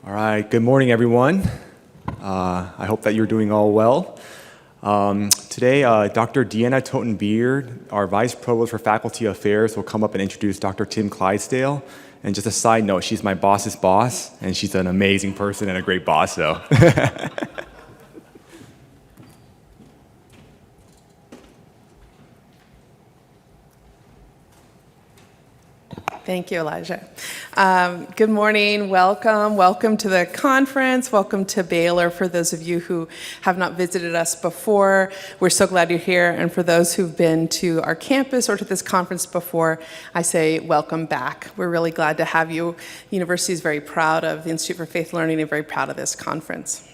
All right, good morning, everyone. I hope that you're doing all well. Today, Dr. DeAnna Toten, our Vice Provost for Faculty Affairs, will come up and introduce Dr. Tim Clydesdale. And just a side note, she's my boss's boss, and she's an amazing person and a great boss, so. Thank you, Elijah. Good morning, welcome to the conference, welcome to Baylor. For those of you who have not visited us before, we're so glad you're here. And for those who've been to our campus or to this conference before, I say welcome back. We're really glad to have you. The university is very proud of the Institute for Faith Learning and very proud of this conference.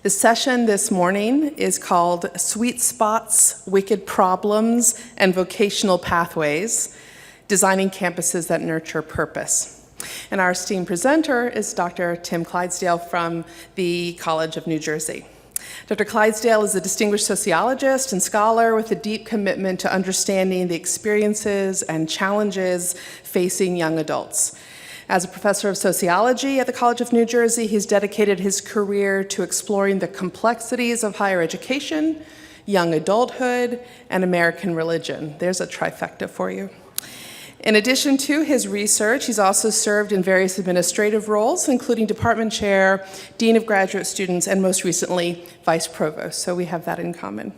The session this morning is called Sweet Spots, Wicked Problems, and Vocational Pathways, Designing Campuses that Nurture Purpose. And our esteemed presenter is Dr. Tim Clydesdale from the College of New Jersey. Dr. Clydesdale is a distinguished sociologist and scholar with a deep commitment to understanding the experiences and challenges facing young adults. As a professor of sociology at the College of New Jersey, he's dedicated his career to exploring the complexities of higher education, young adulthood, and American religion. There's a trifecta for you. In addition to his research, he's also served in various administrative roles, including department chair, dean of graduate students, and most recently, vice provost. So we have that in common.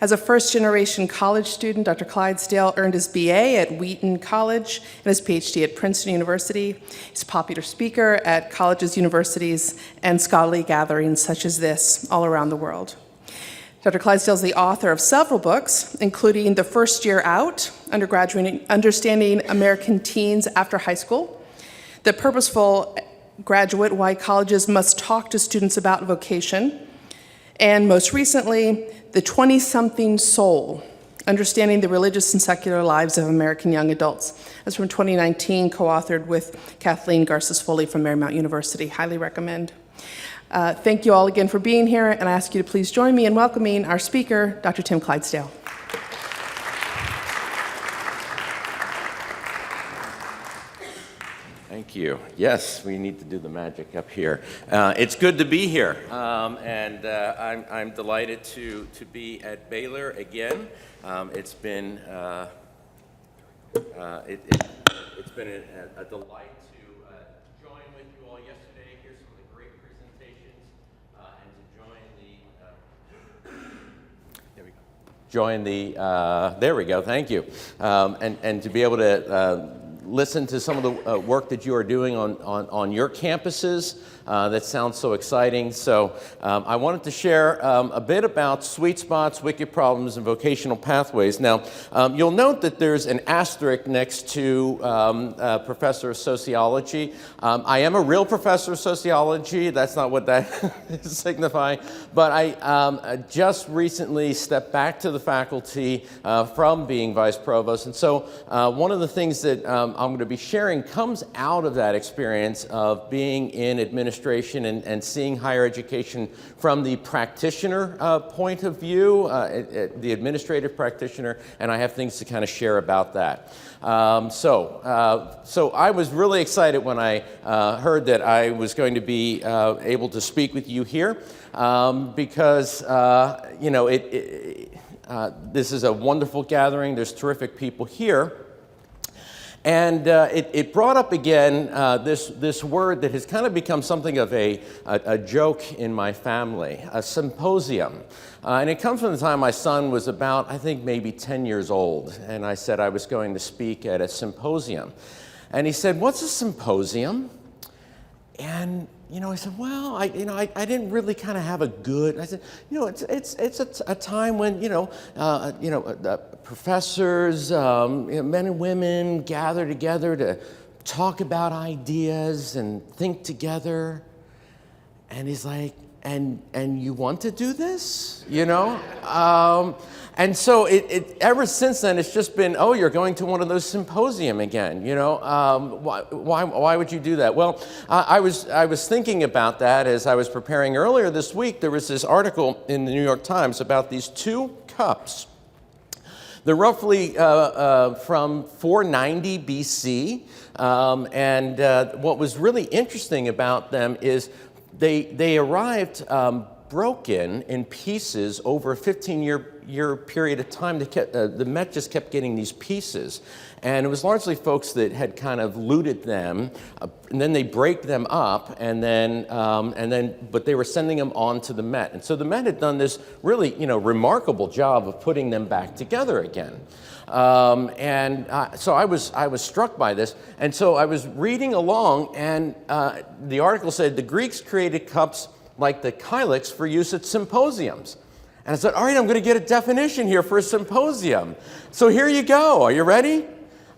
As a first-generation college student, Dr. Clydesdale earned his BA at Wheaton College and his PhD at Princeton University. He's a popular speaker at colleges, universities, and scholarly gatherings such as this all around the world. Dr. Clydesdale is the author of several books, including The First Year Out, Understanding American Teens After High School, The Purposeful Graduate, Why Colleges Must Talk to Students About Vocation, and most recently, The 20-Something Soul, Understanding the Religious and Secular Lives of American Young Adults. That's from 2019, co-authored with Kathleen Garces-Foley from Marymount University. Highly recommend. Thank you all again for being here, and I ask you to please join me in welcoming our speaker, Dr. Tim Clydesdale. Thank you. Yes, we need to do the magic up here. It's good to be here, and I'm delighted to be at Baylor again. It's been it's been a delight to join with you all yesterday. Here's some of the great presentations, and to there we go. Thank you, and to be able to listen to some of the work that you are doing on your campuses. That sounds so exciting. So I wanted to share a bit about sweet spots, wicked problems, and vocational pathways. Now, you'll note that there's an asterisk next to professor of sociology. I am a real professor of sociology. That's not what that is signifying. But I just recently stepped back to the faculty from being vice provost. And so one of the things that I'm going to be sharing comes out of that experience of being in administration and seeing higher education from the practitioner point of view, the administrative practitioner, and I have things to kind of share about that. So I was really excited when I heard that I was going to be able to speak with you here because, you know, this is a wonderful gathering. There's terrific people here. And it brought up again this word that has kind of become something of a joke in my family, a symposium. And it comes from the time my son was about, I think, maybe 10 years old. And I said I was going to speak at a symposium. And he said, "What's a symposium?" And you know, I said, well, I didn't really kind of have a good. I said, you know, it's a time when professors, men and women gather together to talk about ideas and think together. And he's like, and you want to do this, you know? And so ever since then, it's just been, oh, you're going to one of those symposium again, you know? Why would you do that? Well, I was thinking about that as I was preparing earlier this week. There was this article in the New York Times about these two cups They're roughly from 490 BC, and what was really interesting about them is they arrived broken in pieces over a 15-year period of time. The Met just kept getting these pieces. And it was largely folks that had kind of looted them, and then they break them up, but they were sending them on to the Met. And so the Met had done this really, remarkable job of putting them back together again. So I was struck by this. And so I was reading along, and the article said the Greeks created cups like the kylix for use at symposiums. And I said, all right, I'm going to get a definition here for a symposium. So here you go. Are you ready?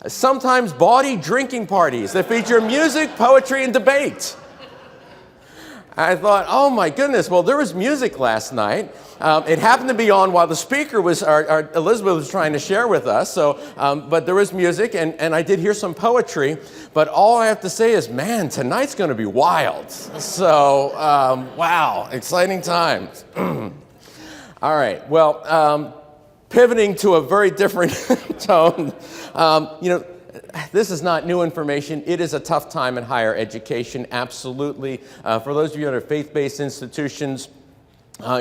Sometimes bawdy drinking parties that feature music, poetry, and debate. I thought, oh my goodness, well, there was music last night. It happened to be on while the speaker was, Elizabeth was trying to share with us, but there was music, and I did hear some poetry, but all I have to say is, man, tonight's going to be wild. So, wow, exciting times. All right, well, pivoting to a very different tone, this is not new information. It is a tough time in higher education, absolutely. For those of you that are faith-based institutions,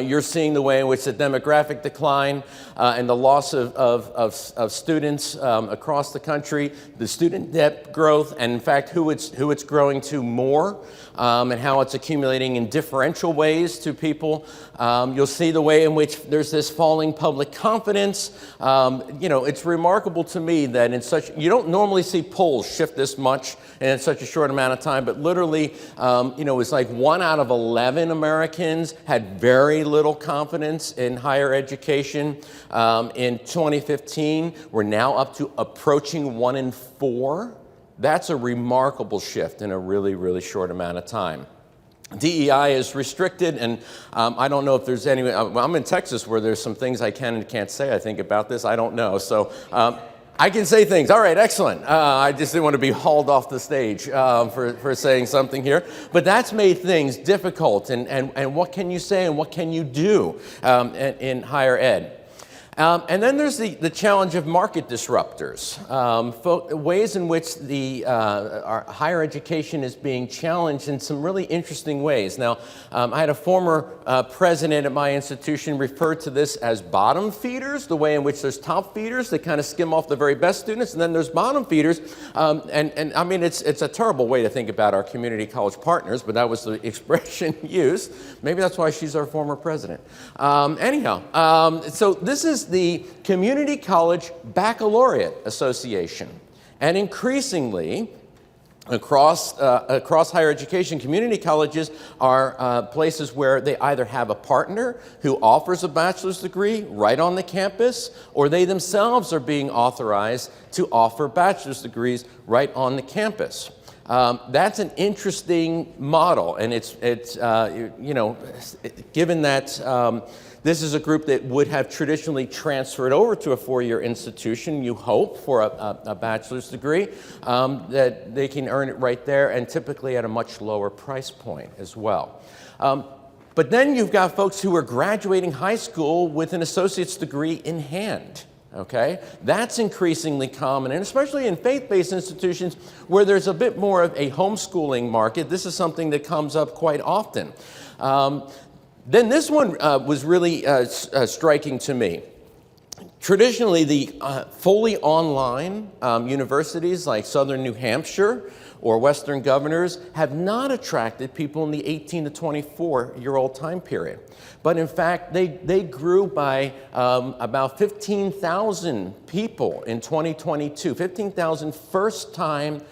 you're seeing the way in which the demographic decline and the loss of students across the country, the student debt growth, and in fact who it's growing to more, and how it's accumulating in differential ways to people. You'll see the way in which there's this falling public confidence. It's remarkable to me that you don't normally see polls shift this much in such a short amount of time, but literally, it's like 1 out of 11 Americans had very little confidence in higher education. In 2015, we're now up to approaching 1 in 4. That's a remarkable shift in a really, really short amount of time. DEI is restricted, and I don't know if there's any. I'm in Texas where there's some things I can and can't say, I think, about this. I don't know. So I can say things. All right, excellent. I just didn't want to be hauled off the stage for saying something here. But that's made things difficult. And what can you say and what can you do in higher ed? And then there's the challenge of market disruptors, ways in which our higher education is being challenged in some really interesting ways. Now, I had a former president at my institution refer to this as bottom feeders, the way in which there's top feeders that kind of skim off the very best students, and then there's bottom feeders. And I mean, it's a terrible way to think about our community college partners, but that was the expression used. Maybe that's why she's our former president. So this is the Community College Baccalaureate Association. And increasingly, across higher education, community colleges are places where they either have a partner who offers a bachelor's degree right on the campus, or they themselves are being authorized to offer bachelor's degrees right on the campus. That's an interesting model, and it's given that this is a group that would have traditionally transferred over to a four-year institution, you hope, for a bachelor's degree, that they can earn it right there, and typically at a much lower price point as well. But then you've got folks who are graduating high school with an associate's degree in hand. Okay, that's increasingly common, and especially in faith-based institutions where there's a bit more of a homeschooling market, this is something that comes up quite often. Then this one was really striking to me. Traditionally, the fully online universities like Southern New Hampshire or Western Governors have not attracted people in the 18 to 24-year-old time period. But in fact, they grew by about 15,000 people in 2022. 15,000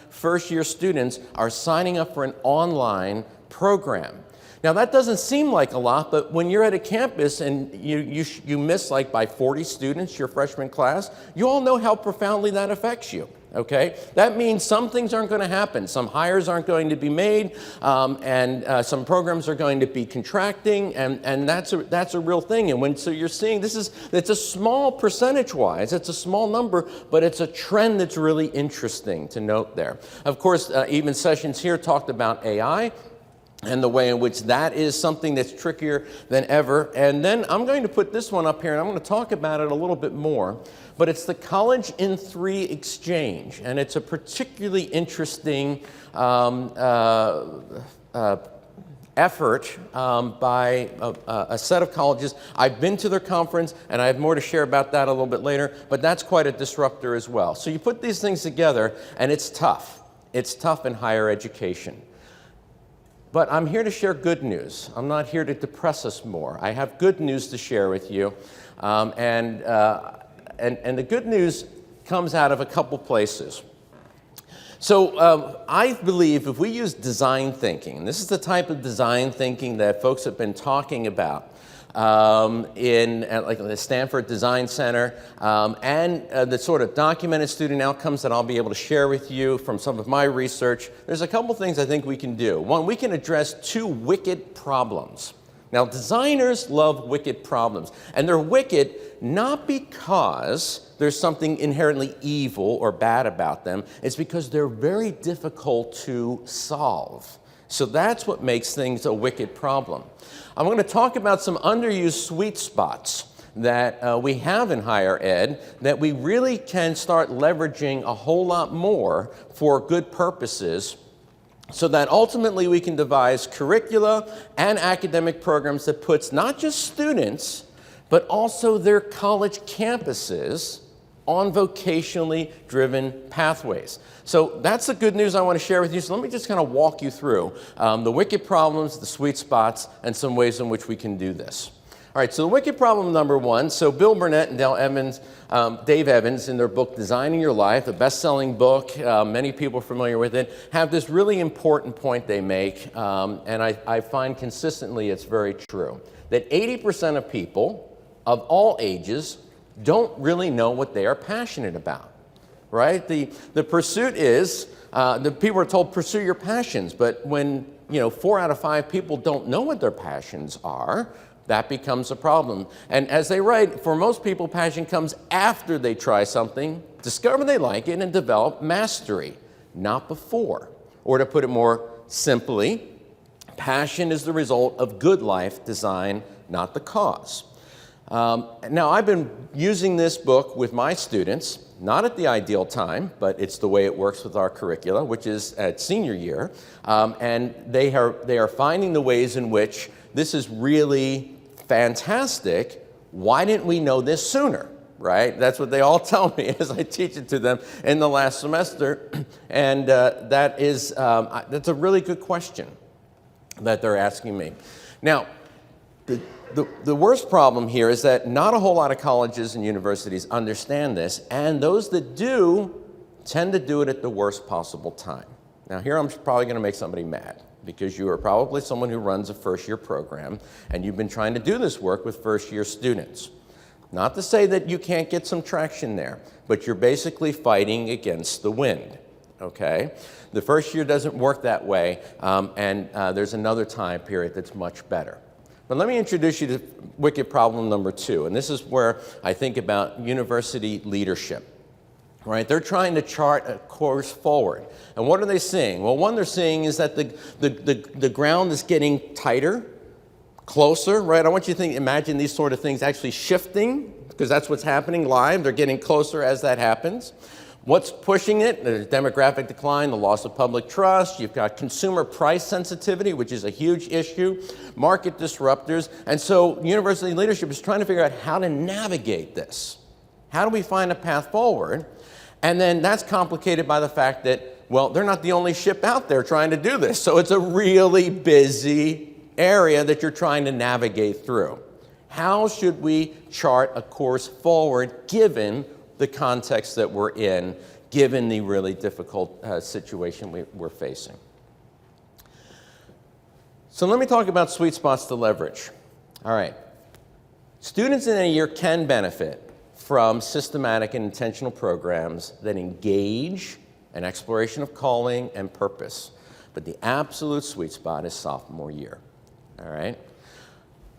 first-year students are signing up for an online program. Now, that doesn't seem like a lot, but when you're at a campus and you miss like by 40 students your freshman class, you all know how profoundly that affects you. Okay, that means some things aren't going to happen. Some hires aren't going to be made, and some programs are going to be contracting, and that's a real thing. And so you're seeing it's a small percentage-wise, it's a small number, but it's a trend that's really interesting to note there. Of course, even Sessions here talked about AI. and the way in which that is something that's trickier than ever. And then I'm going to put this one up here, and I'm going to talk about it a little bit more. But it's the College in 3 exchange, and it's a particularly interesting effort by a set of colleges. I've been to their conference, and I have more to share about that a little bit later, but that's quite a disruptor as well. So you put these things together, and it's tough. It's tough in higher education. But I'm here to share good news. I'm not here to depress us more. I have good news to share with you. And the good news comes out of a couple places. So I believe if we use design thinking, and this is the type of design thinking that folks have been talking about in like the Stanford Design Center, and the sort of documented student outcomes that I'll be able to share with you from some of my research, there's a couple things I think we can do. One, we can address 2 wicked problems. Now, designers love wicked problems, and they're wicked not because there's something inherently evil or bad about them. It's because they're very difficult to solve. So that's what makes things a wicked problem. I'm going to talk about some underused sweet spots that we have in higher ed that we really can start leveraging a whole lot more for good purposes, so that ultimately we can devise curricula and academic programs that puts not just students, but also their college campuses on vocationally driven pathways. So that's the good news I want to share with you. So let me just kind of walk you through the wicked problems, the sweet spots, and some ways in which we can do this. All right, so the wicked problem number 1, so Bill Burnett and Dave Evans, in their book, Designing Your Life, a best-selling book, many people are familiar with it, have this really important point they make, and I find consistently it's very true, that 80% of people of all ages don't really know what they are passionate about, right? The pursuit is, the people are told, pursue your passions, but when 4 out of 5 people don't know what their passions are, that becomes a problem. And as they write, for most people, passion comes after they try something, discover they like it, and develop mastery, not before. Or to put it more simply, passion is the result of good life design, not the cause. Now, I've been using this book with my students, not at the ideal time, but it's the way it works with our curricula, which is at senior year, and they are finding the ways in which this is really fantastic. Why didn't we know this sooner, right? That's what they all tell me as I teach it to them in the last semester, and that's a really good question that they're asking me. Now, the worst problem here is that not a whole lot of colleges and universities understand this, and those that do tend to do it at the worst possible time. Now, here I'm probably going to make somebody mad, because you are probably someone who runs a first-year program, and you've been trying to do this work with first-year students. Not to say that you can't get some traction there, but you're basically fighting against the wind, okay? The first year doesn't work that way, and there's another time period that's much better. But let me introduce you to wicked problem number 2, and this is where I think about university leadership. Right? They're trying to chart a course forward. And what are they seeing? Well, one they're seeing is that the ground is getting tighter, closer, right? I want you to imagine these sort of things actually shifting, because that's what's happening live. They're getting closer as that happens. What's pushing it? There's demographic decline, the loss of public trust. You've got consumer price sensitivity, which is a huge issue, market disruptors. And so university leadership is trying to figure out how to navigate this. How do we find a path forward? And then that's complicated by the fact that, well, they're not the only ship out there trying to do this. So it's a really busy area that you're trying to navigate through. How should we chart a course forward given the context that we're in, given the really difficult situation we're facing? So let me talk about sweet spots to leverage. All right. Students in a year can benefit from systematic and intentional programs that engage an exploration of calling and purpose. But the absolute sweet spot is sophomore year, all right?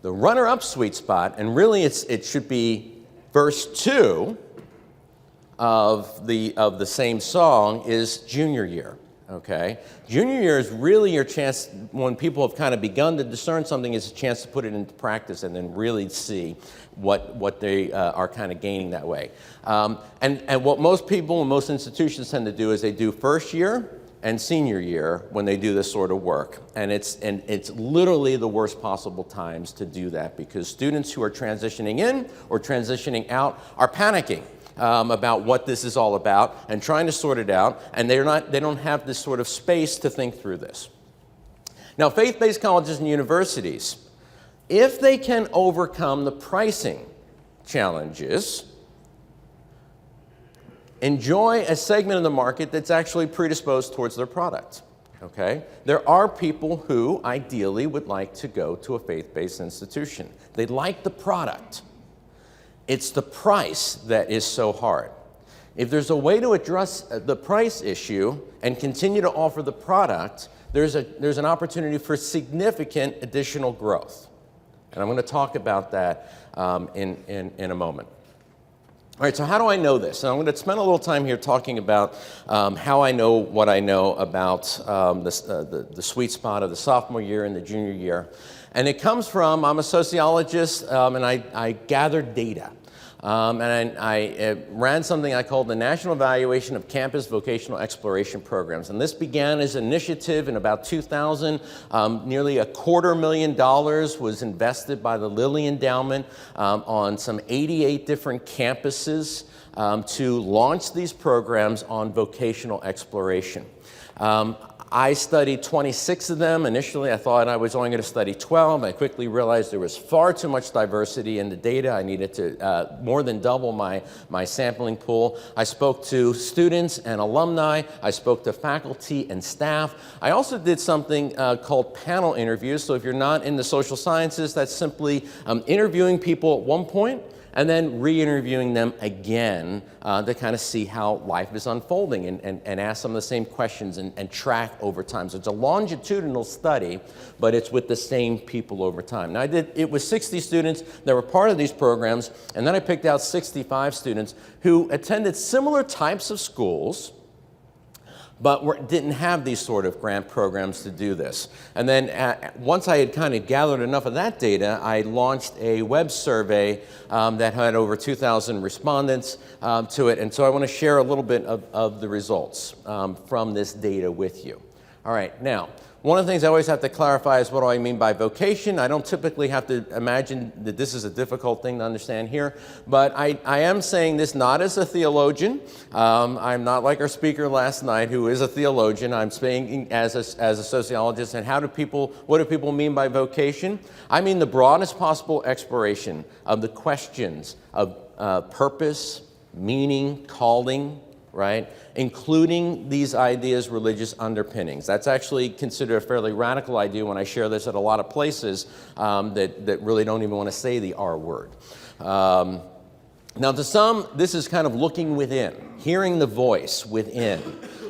The runner-up sweet spot, and really it should be verse 2 of the same song, is junior year, okay? Junior year is really your chance, when people have kind of begun to discern something, is a chance to put it into practice and then really see what they are kind of gaining that way. And what most people and most institutions tend to do is they do first year and senior year when they do this sort of work. And it's literally the worst possible times to do that, because students who are transitioning in or transitioning out are panicking about what this is all about and trying to sort it out, and they don't have this sort of space to think through this. Now, faith-based colleges and universities, if they can overcome the pricing challenges, enjoy a segment of the market that's actually predisposed towards their product, okay? There are people who ideally would like to go to a faith-based institution. They like the product. It's the price that is so hard. If there's a way to address the price issue and continue to offer the product, there's an opportunity for significant additional growth. And I'm going to talk about that in a moment. All right, so how do I know this? And I'm going to spend a little time here talking about how I know what I know about the sweet spot of the sophomore year and the junior year. And it comes from, I'm a sociologist, and I gathered data. And I ran something I called the National Evaluation of Campus Vocational Exploration Programs. And this began as an initiative in about 2000. Nearly $250,000 was invested by the Lilly Endowment on some 88 different campuses to launch these programs on vocational exploration. I studied 26 of them. Initially, I thought I was only going to study 12. I quickly realized there was far too much diversity in the data. I needed to more than double my sampling pool. I spoke to students and alumni. I spoke to faculty and staff. I also did something called panel interviews. So if you're not in the social sciences, that's simply interviewing people at one point and then re-interviewing them again to kind of see how life is unfolding and ask some of the same questions and track over time. So it's a longitudinal study, but it's with the same people over time. Now it was 60 students that were part of these programs, and then I picked out 65 students who attended similar types of schools, but didn't have these sort of grant programs to do this. And then once I had kind of gathered enough of that data, I launched a web survey that had over 2,000 respondents to it. And so I want to share a little bit of the results from this data with you. All right, now, one of the things I always have to clarify is what do I mean by vocation. I don't typically have to imagine that this is a difficult thing to understand here, but I am saying this not as a theologian. I'm not like our speaker last night who is a theologian. I'm speaking as a sociologist. And what do people mean by vocation? I mean the broadest possible exploration of the questions of purpose, meaning, calling, right? Including these ideas' religious underpinnings. That's actually considered a fairly radical idea when I share this at a lot of places that really don't even want to say the R word. Now to some, this is kind of looking within, hearing the voice within.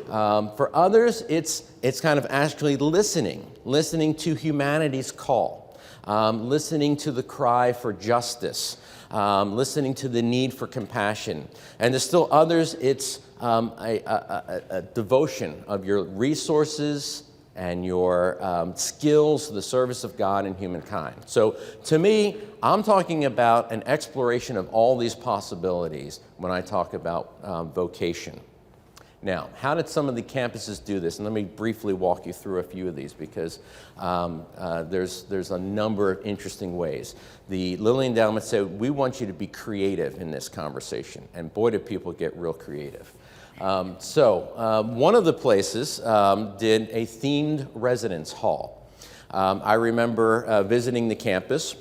For others, it's kind of actually listening to humanity's call, listening to the cry for justice, listening to the need for compassion. And there's still others, it's a devotion of your resources and your skills to the service of God and humankind. So to me, I'm talking about an exploration of all these possibilities when I talk about vocation. Now, how did some of the campuses do this? And let me briefly walk you through a few of these because there's a number of interesting ways. The Lilly Endowment said, we want you to be creative in this conversation. And boy, did people get real creative. One of the places did a themed residence hall. I remember visiting the campus,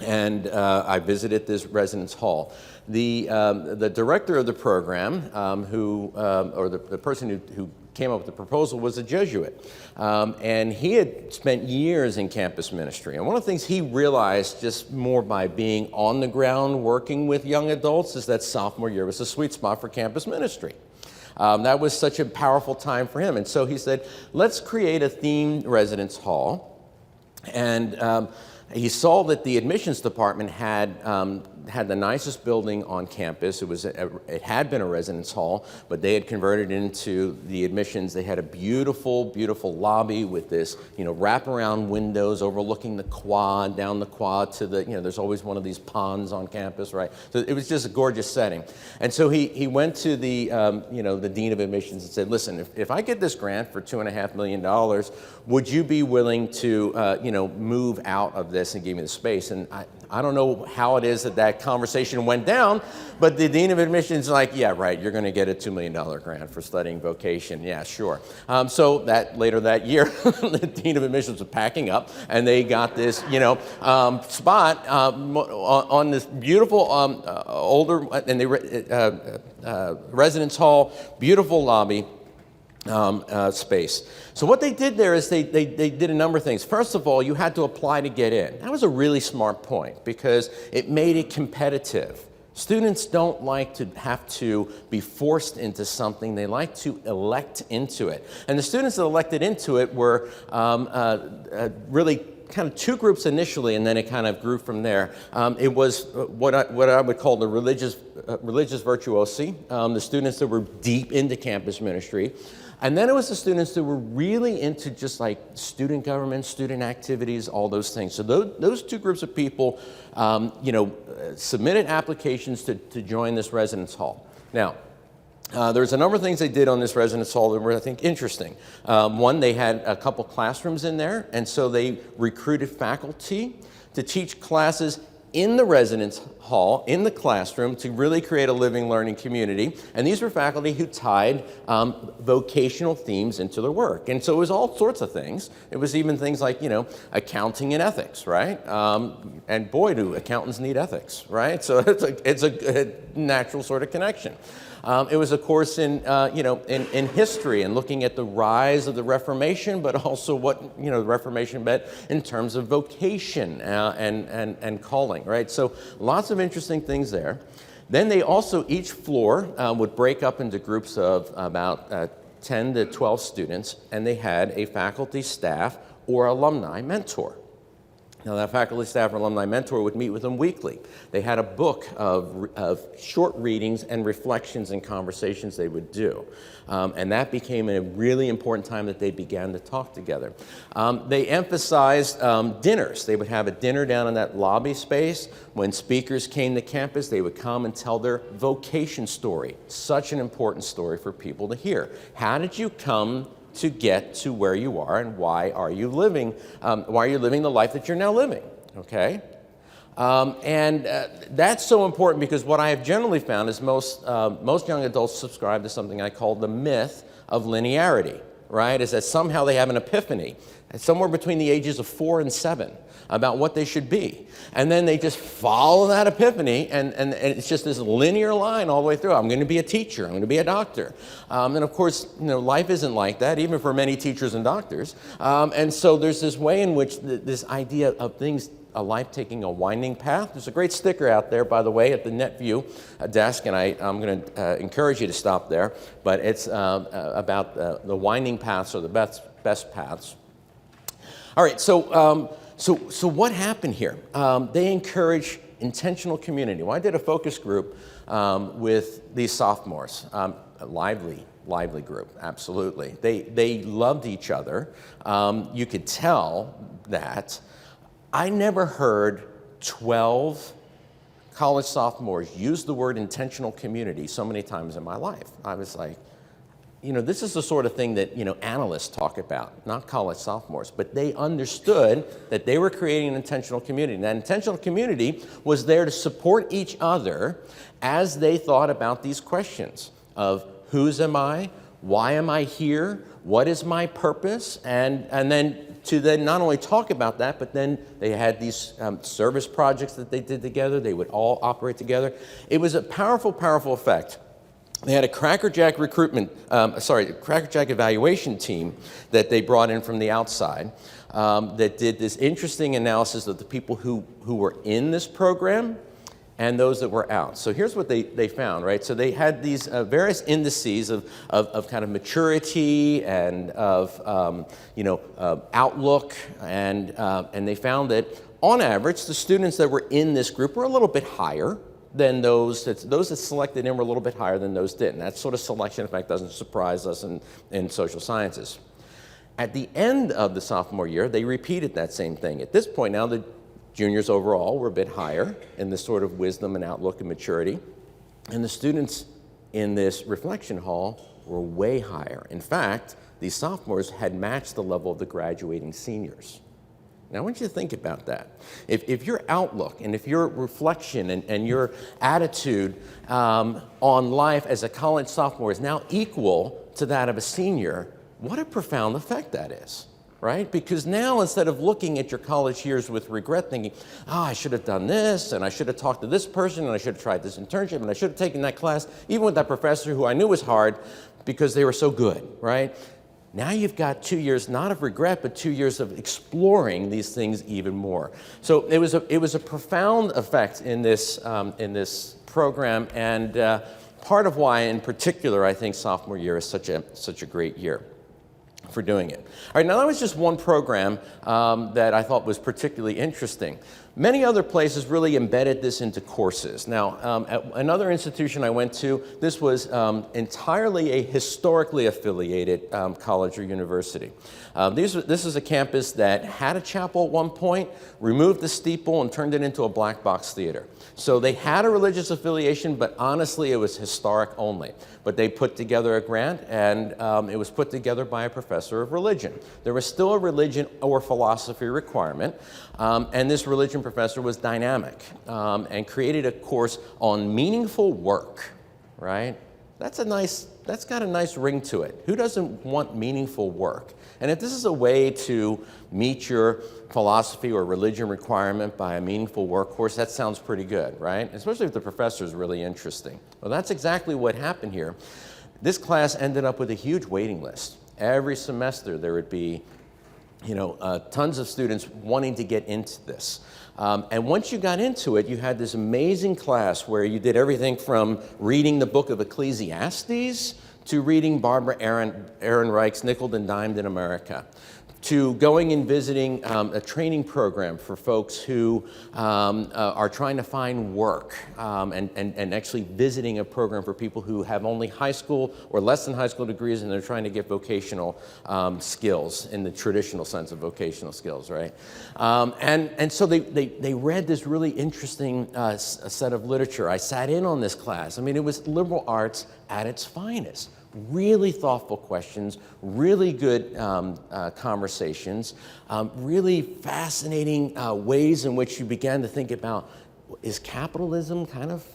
and I visited this residence hall. The director of the program, the person who came up with the proposal was a Jesuit. And he had spent years in campus ministry. And one of the things he realized just more by being on the ground working with young adults is that sophomore year was a sweet spot for campus ministry. That was such a powerful time for him. And so he said, let's create a themed residence hall. And he saw that the admissions department had the nicest building on campus. It had been a residence hall, but they had converted it into the admissions. They had a beautiful, beautiful lobby with this, wraparound windows overlooking the quad, down the quad to the, there's always one of these ponds on campus, right? So it was just a gorgeous setting. And so he went to the, the dean of admissions and said, listen, if I get this grant for $2.5 million, would you be willing to, move out of this and give me the space? And I don't know how it is that conversation went down, but the dean of admissions is like, yeah, right, you're going to get a $2 million grant for studying vocation. Yeah, sure. So later that year, the dean of admissions was packing up, and they got this, spot on this beautiful older and residence hall, beautiful lobby. Space. So what they did there is they did a number of things. First of all, you had to apply to get in. That was a really smart point because it made it competitive. Students don't like to have to be forced into something. They like to elect into it. And the students that elected into it were really kind of two groups initially, and then it kind of grew from there. It was what I would call the religious virtuosi, the students that were deep into campus ministry. And then it was the students that were really into just like student government, student activities, all those things. So those two groups of people, submitted applications to join this residence hall. Now, there's a number of things they did on this residence hall that were, I think, interesting. One, they had a couple classrooms in there, and so they recruited faculty to teach classes in the residence hall, in the classroom, to really create a living, learning community. And these were faculty who tied vocational themes into their work. And so it was all sorts of things. It was even things like, accounting and ethics, right? And boy, do accountants need ethics, right? So it's a natural sort of connection. It was a course in history and looking at the rise of the Reformation, but also what the Reformation meant in terms of vocation and calling, right? So lots of interesting things there. Then they also, each floor would break up into groups of about 10 to 12 students, and they had a faculty, staff, or alumni mentor. Now, that faculty, staff, or alumni mentor would meet with them weekly. They had a book of short readings and reflections and conversations they would do. And that became a really important time that they began to talk together. They emphasized dinners. They would have a dinner down in that lobby space. When speakers came to campus, they would come and tell their vocation story. Such an important story for people to hear. How did you come to get to where you are, and why are you living the life that you're now living, okay? That's so important because what I have generally found is most young adults subscribe to something I call the myth of linearity, right? Is that somehow they have an epiphany, somewhere between the ages of 4 and 7, about what they should be. And then they just follow that epiphany, and it's just this linear line all the way through. I'm going to be a teacher. I'm going to be a doctor. And of course, life isn't like that, even for many teachers and doctors. And so there's this way in which this idea of things, a life taking a winding path. There's a great sticker out there, by the way, at the NetView desk, and I'm going to encourage you to stop there. But it's about the winding paths, or the best paths. All right, so what happened here? They encourage intentional community. Well, I did a focus group with these sophomores, a lively group, absolutely. They loved each other. You could tell that. I never heard 12 college sophomores use the word intentional community so many times in my life. I was like, this is the sort of thing that, analysts talk about, not college sophomores, but they understood that they were creating an intentional community. And that intentional community was there to support each other as they thought about these questions of whose am I, why am I here, what is my purpose, and then to then not only talk about that, but then they had these service projects that they did together. They would all operate together. It was a powerful, powerful effect. They had a crackerjack crackerjack evaluation team that they brought in from the outside that did this interesting analysis of the people who were in this program and those that were out. So here's what they found, right? So they had these various indices of kind of maturity and of outlook, and they found that On average, the students that were in this group were a little bit higher than those that selected in were a little bit higher than those didn't. That sort of selection effect doesn't surprise us in social sciences. At the end of the sophomore year, they repeated that same thing. At this point now, the juniors overall were a bit higher in this sort of wisdom and outlook and maturity. And the students in this reflection hall were way higher. In fact, these sophomores had matched the level of the graduating seniors. Now, I want you to think about that. If your outlook and if your reflection and your attitude on life as a college sophomore is now equal to that of a senior, what a profound effect that is, right? Because now, instead of looking at your college years with regret, thinking, I should have done this, and I should have talked to this person, and I should have tried this internship, and I should have taken that class, even with that professor who I knew was hard because they were so good, right? Now you've got 2 years, not of regret, but 2 years of exploring these things even more. So it was a profound effect in this program, and part of why, in particular, I think sophomore year is such a great year for doing it. All right, now that was just one program that I thought was particularly interesting. Many other places really embedded this into courses. Now, at another institution I went to, this was entirely a historically affiliated college or university. This is a campus that had a chapel at one point, removed the steeple, and turned it into a black box theater. So they had a religious affiliation, but honestly, it was historic only. But they put together a grant, and it was put together by a professor of religion. There was still a religion or philosophy requirement, and this religion professor was dynamic and created a course on meaningful work, right? That's got a nice ring to it. Who doesn't want meaningful work? And if this is a way to meet your philosophy or religion requirement by a meaningful work course, that sounds pretty good, right? Especially if the professor is really interesting. Well, that's exactly what happened here. This class ended up with a huge waiting list. Every semester there would be tons of students wanting to get into this. And once you got into it, you had this amazing class where you did everything from reading the book of Ecclesiastes to reading Barbara Ehrenreich's Nickel and Dimed in America, to going and visiting a training program for folks who are trying to find work, and actually visiting a program for people who have only high school or less than high school degrees, and they're trying to get vocational skills in the traditional sense of vocational skills, right? And so they read this really interesting set of literature. I sat in on this class. I mean, it was liberal arts at its finest. Really thoughtful questions, really good conversations, really fascinating ways in which you began to think about, is capitalism kind of,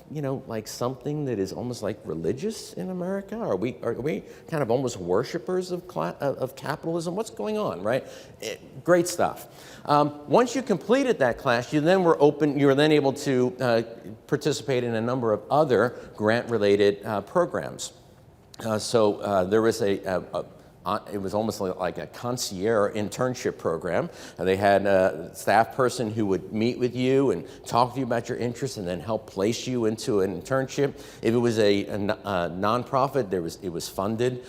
like something that is almost like religious in America? Are we kind of almost worshipers of capitalism? What's going on, right? Great stuff. Once you completed that class, you were then able to participate in a number of other grant-related programs. So there was it was almost like a concierge internship program. They had a staff person who would meet with you and talk to you about your interests and then help place you into an internship. If it was a nonprofit, it was funded.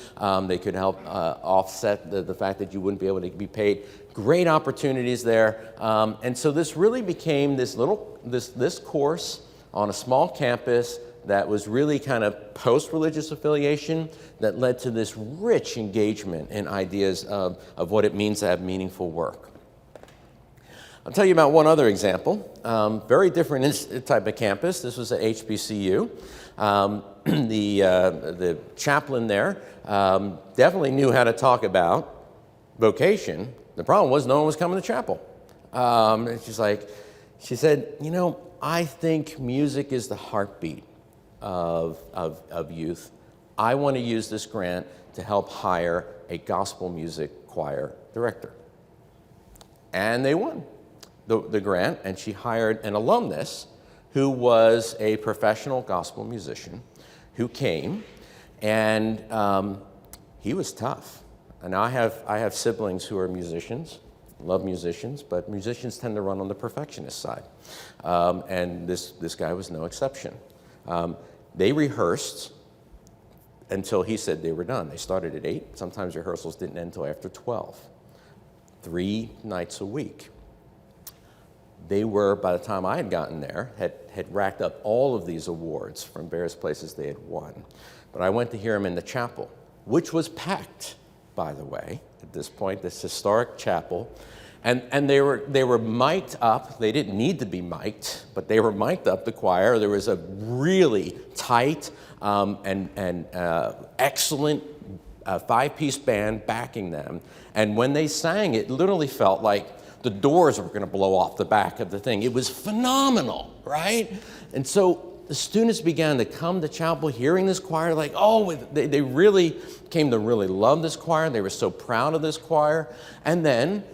They could help offset the fact that you wouldn't be able to be paid. Great opportunities there. And so this really became this course on a small campus that was really kind of post-religious affiliation that led to this rich engagement in ideas of what it means to have meaningful work. I'll tell you about one other example. Very different type of campus. This was at HBCU. The chaplain there definitely knew how to talk about vocation. The problem was no one was coming to chapel. She said, I think music is the heartbeat of youth. I want to use this grant to help hire a gospel music choir director. And they won the grant, and she hired an alumnus who was a professional gospel musician who came, and he was tough. And I have siblings who are musicians, love musicians, but musicians tend to run on the perfectionist side. And this guy was no exception. They rehearsed until he said they were done. They started at 8. Sometimes rehearsals didn't end until after 12. 3 nights a week. They were, by the time I had gotten there, had racked up all of these awards from various places they had won. But I went to hear them in the chapel, which was packed, by the way, at this point, this historic chapel. And they were mic'd up. They didn't need to be mic'd, but they were mic'd up, the choir. There was a really tight and excellent five-piece band backing them. And when they sang, it literally felt like the doors were going to blow off the back of the thing. It was phenomenal, right? And so the students began to come to chapel hearing this choir, like, oh, they really came to really love this choir. They were so proud of this choir. And then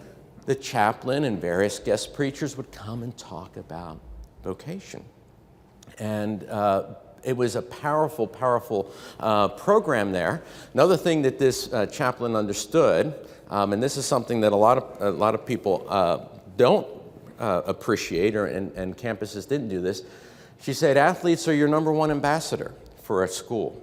the chaplain and various guest preachers would come and talk about vocation. And it was a powerful, powerful program there. Another thing that this chaplain understood, and this is something that a lot of people don't appreciate, and campuses didn't do this. She said, athletes are your #1 ambassador for a school.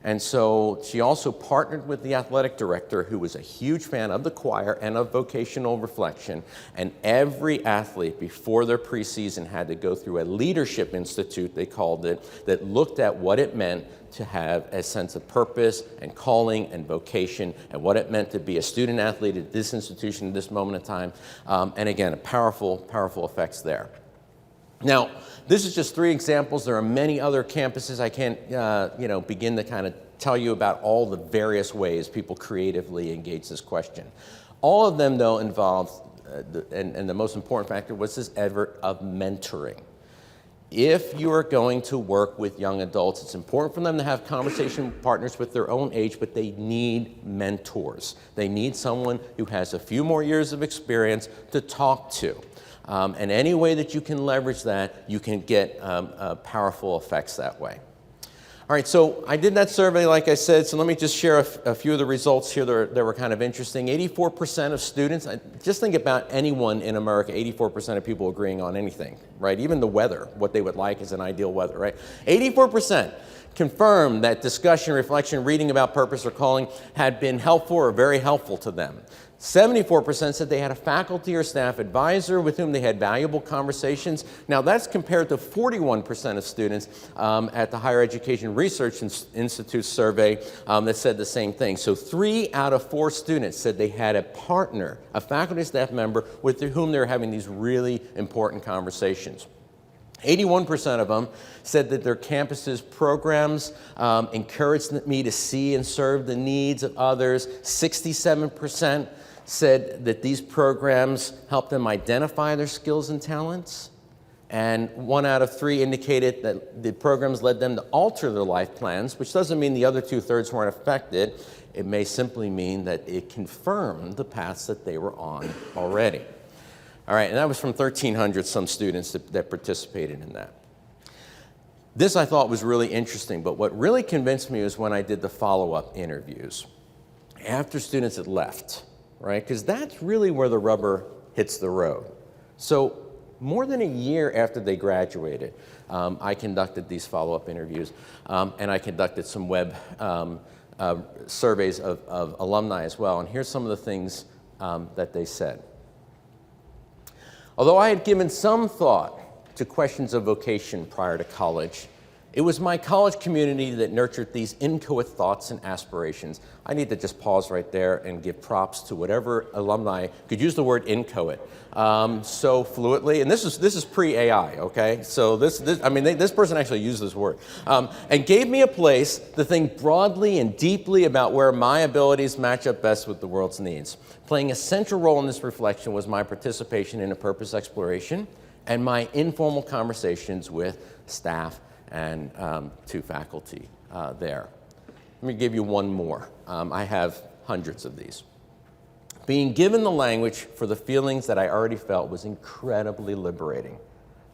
And so she also partnered with the athletic director, who was a huge fan of the choir and of vocational reflection. And every athlete before their preseason had to go through a leadership institute, they called it, that looked at what it meant to have a sense of purpose and calling and vocation, and what it meant to be a student athlete at this institution at this moment in time. And again, powerful, powerful effects there. Now, this is just 3 examples. There are many other campuses. I can't begin to kind of tell you about all the various ways people creatively engage this question. All of them, though, involved, and the most important factor was this effort of mentoring. If you are going to work with young adults, it's important for them to have conversation partners with their own age, but they need mentors. They need someone who has a few more years of experience to talk to. And any way that you can leverage that, you can get powerful effects that way. All right, so I did that survey, like I said, so let me just share a few of the results here that were kind of interesting. 84% of students, just think about anyone in America, 84% of people agreeing on anything, right? Even the weather, what they would like as an ideal weather, right? 84% confirmed that discussion, reflection, reading about purpose or calling had been helpful or very helpful to them. 74% said they had a faculty or staff advisor with whom they had valuable conversations. Now, that's compared to 41% of students at the Higher Education Research Institute survey that said the same thing. So 3 out of 4 students said they had a partner, a faculty or staff member with whom they were having these really important conversations. 81% of them said that their campus's programs encouraged me to see and serve the needs of others. 67% said that these programs helped them identify their skills and talents. And 1 out of 3 indicated that the programs led them to alter their life plans, which doesn't mean the other 2/3 weren't affected. It may simply mean that it confirmed the paths that they were on already. All right, and that was from 1,300 some students that participated in that. This I thought was really interesting, but what really convinced me was when I did the follow-up interviews after students had left, right? Because that's really where the rubber hits the road. So more than a year after they graduated, I conducted these follow-up interviews, and I conducted some web surveys of alumni as well. And here's some of the things that they said. Although I had given some thought to questions of vocation prior to college, it was my college community that nurtured these inchoate thoughts and aspirations. I need to just pause right there and give props to whatever alumni could use the word inchoate so fluently. And this is pre-AI, okay? So this person actually used this word. And gave me a place to think broadly and deeply about where my abilities match up best with the world's needs. Playing a central role in this reflection was my participation in a purpose exploration and my informal conversations with staff and 2 faculty there. Let me give you one more. I have hundreds of these. Being given the language for the feelings that I already felt was incredibly liberating.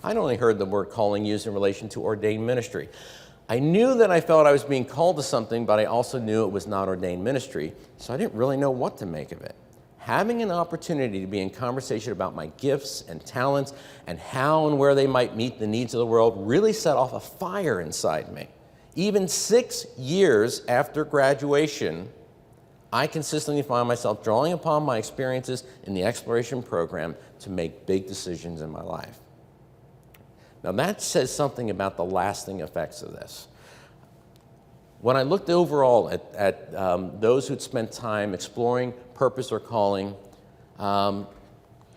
I'd only heard the word calling used in relation to ordained ministry. I knew that I felt I was being called to something, but I also knew it was not ordained ministry, so I didn't really know what to make of it. Having an opportunity to be in conversation about my gifts and talents and how and where they might meet the needs of the world really set off a fire inside me. Even 6 years after graduation, I consistently find myself drawing upon my experiences in the exploration program to make big decisions in my life. Now that says something about the lasting effects of this. When I looked overall at those who'd spent time exploring purpose or calling, here are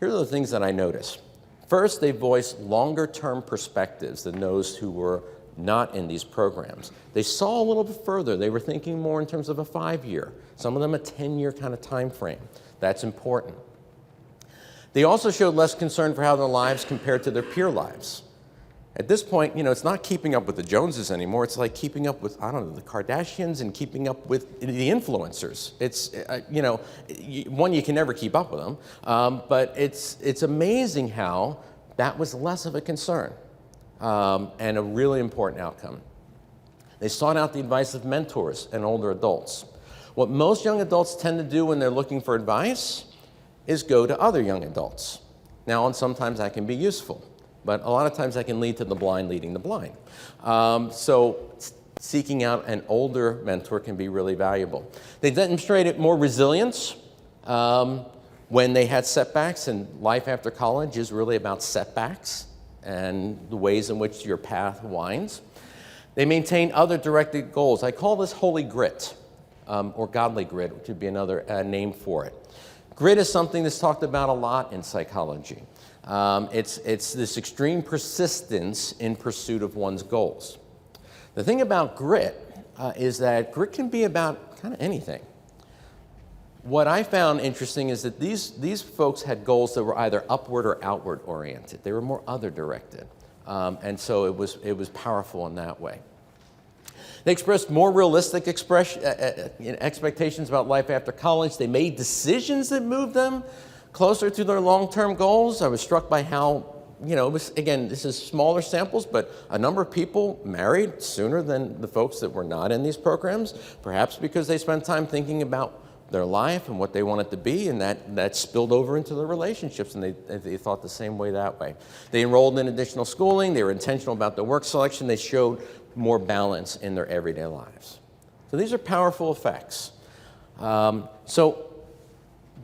the things that I noticed. First, they voiced longer-term perspectives than those who were not in these programs. They saw a little bit further. They were thinking more in terms of a 5-year, some of them a 10-year kind of time frame. That's important. They also showed less concern for how their lives compared to their peer lives. At this point, it's not keeping up with the Joneses anymore. It's like keeping up with, I don't know, the Kardashians and keeping up with the influencers. It's, one, you can never keep up with them, but it's amazing how that was less of a concern and a really important outcome. They sought out the advice of mentors and older adults. What most young adults tend to do when they're looking for advice is go to other young adults. Now, and sometimes that can be useful. But a lot of times that can lead to the blind leading the blind. So seeking out an older mentor can be really valuable. They demonstrated more resilience when they had setbacks, and life after college is really about setbacks and the ways in which your path winds. They maintain other directed goals. I call this holy grit, or godly grit, which would be another name for it. Grit is something that's talked about a lot in psychology. It's this extreme persistence in pursuit of one's goals. The thing about grit is that grit can be about kind of anything. What I found interesting is that these folks had goals that were either upward or outward oriented. They were more other directed. And so it was powerful in that way. They expressed more realistic expectations about life after college. They made decisions that moved them closer to their long-term goals. I was struck by how, it was, again, this is smaller samples, but a number of people married sooner than the folks that were not in these programs, perhaps because they spent time thinking about their life and what they wanted to be, and that spilled over into their relationships, and they thought the same way that way. They enrolled in additional schooling. They were intentional about their work selection. They showed more balance in their everyday lives. So these are powerful effects.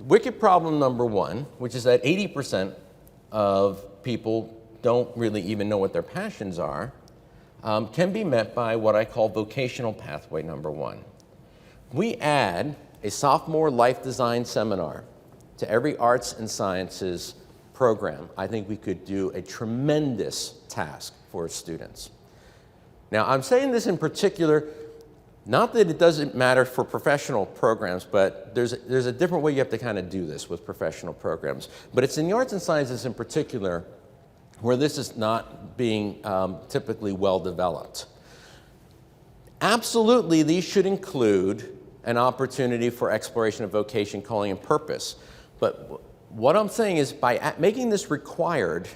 Wicked problem number one, which is that 80% of people don't really even know what their passions are, can be met by what I call vocational pathway number one. We add a sophomore life design seminar to every arts and sciences program. I think we could do a tremendous task for students. Now, I'm saying this in particular, not that it doesn't matter for professional programs, but there's a different way you have to kind of do this with professional programs. But it's in the arts and sciences in particular where this is not being typically well developed. Absolutely, these should include an opportunity for exploration of vocation, calling, and purpose. But what I'm saying is by making this required,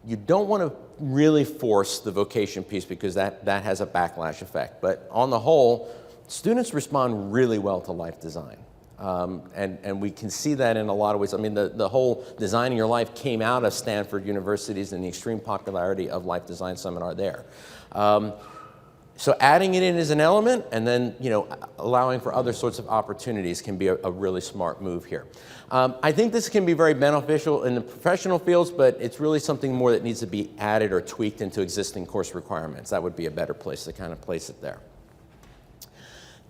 you don't want to really force the vocation piece because that has a backlash effect. But on the whole, students respond really well to life design. And we can see that in a lot of ways. I mean, the whole Designing Your Life came out of Stanford University's and the extreme popularity of life design seminar there. So adding it in as an element and then allowing for other sorts of opportunities can be a really smart move here. I think this can be very beneficial in the professional fields, but it's really something more that needs to be added or tweaked into existing course requirements. That would be a better place to kind of place it there.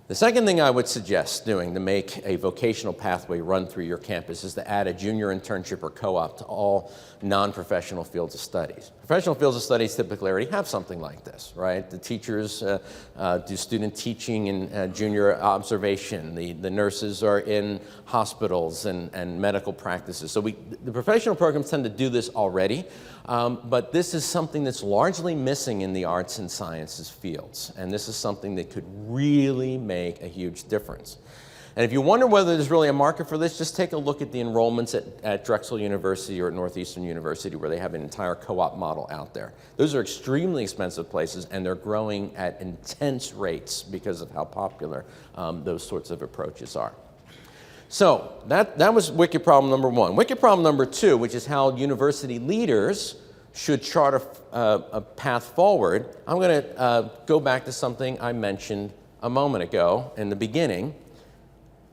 The second thing I would suggest doing to make a vocational pathway run through your campus is to add a junior internship or co-op to all non-professional fields of studies. Professional fields of studies typically already have something like this, right? The teachers do student teaching and junior observation. The nurses are in hospitals and medical practices. So the professional programs tend to do this already, but this is something that's largely missing in the arts and sciences fields, and this is something that could really make a huge difference. And if you wonder whether there's really a market for this, just take a look at the enrollments at Drexel University or at Northeastern University, where they have an entire co-op model out there. Those are extremely expensive places, and they're growing at intense rates because of how popular those sorts of approaches are. So that was wicked problem number one. Wicked problem number two, which is how university leaders should chart a path forward. I'm going to go back to something I mentioned a moment ago in the beginning.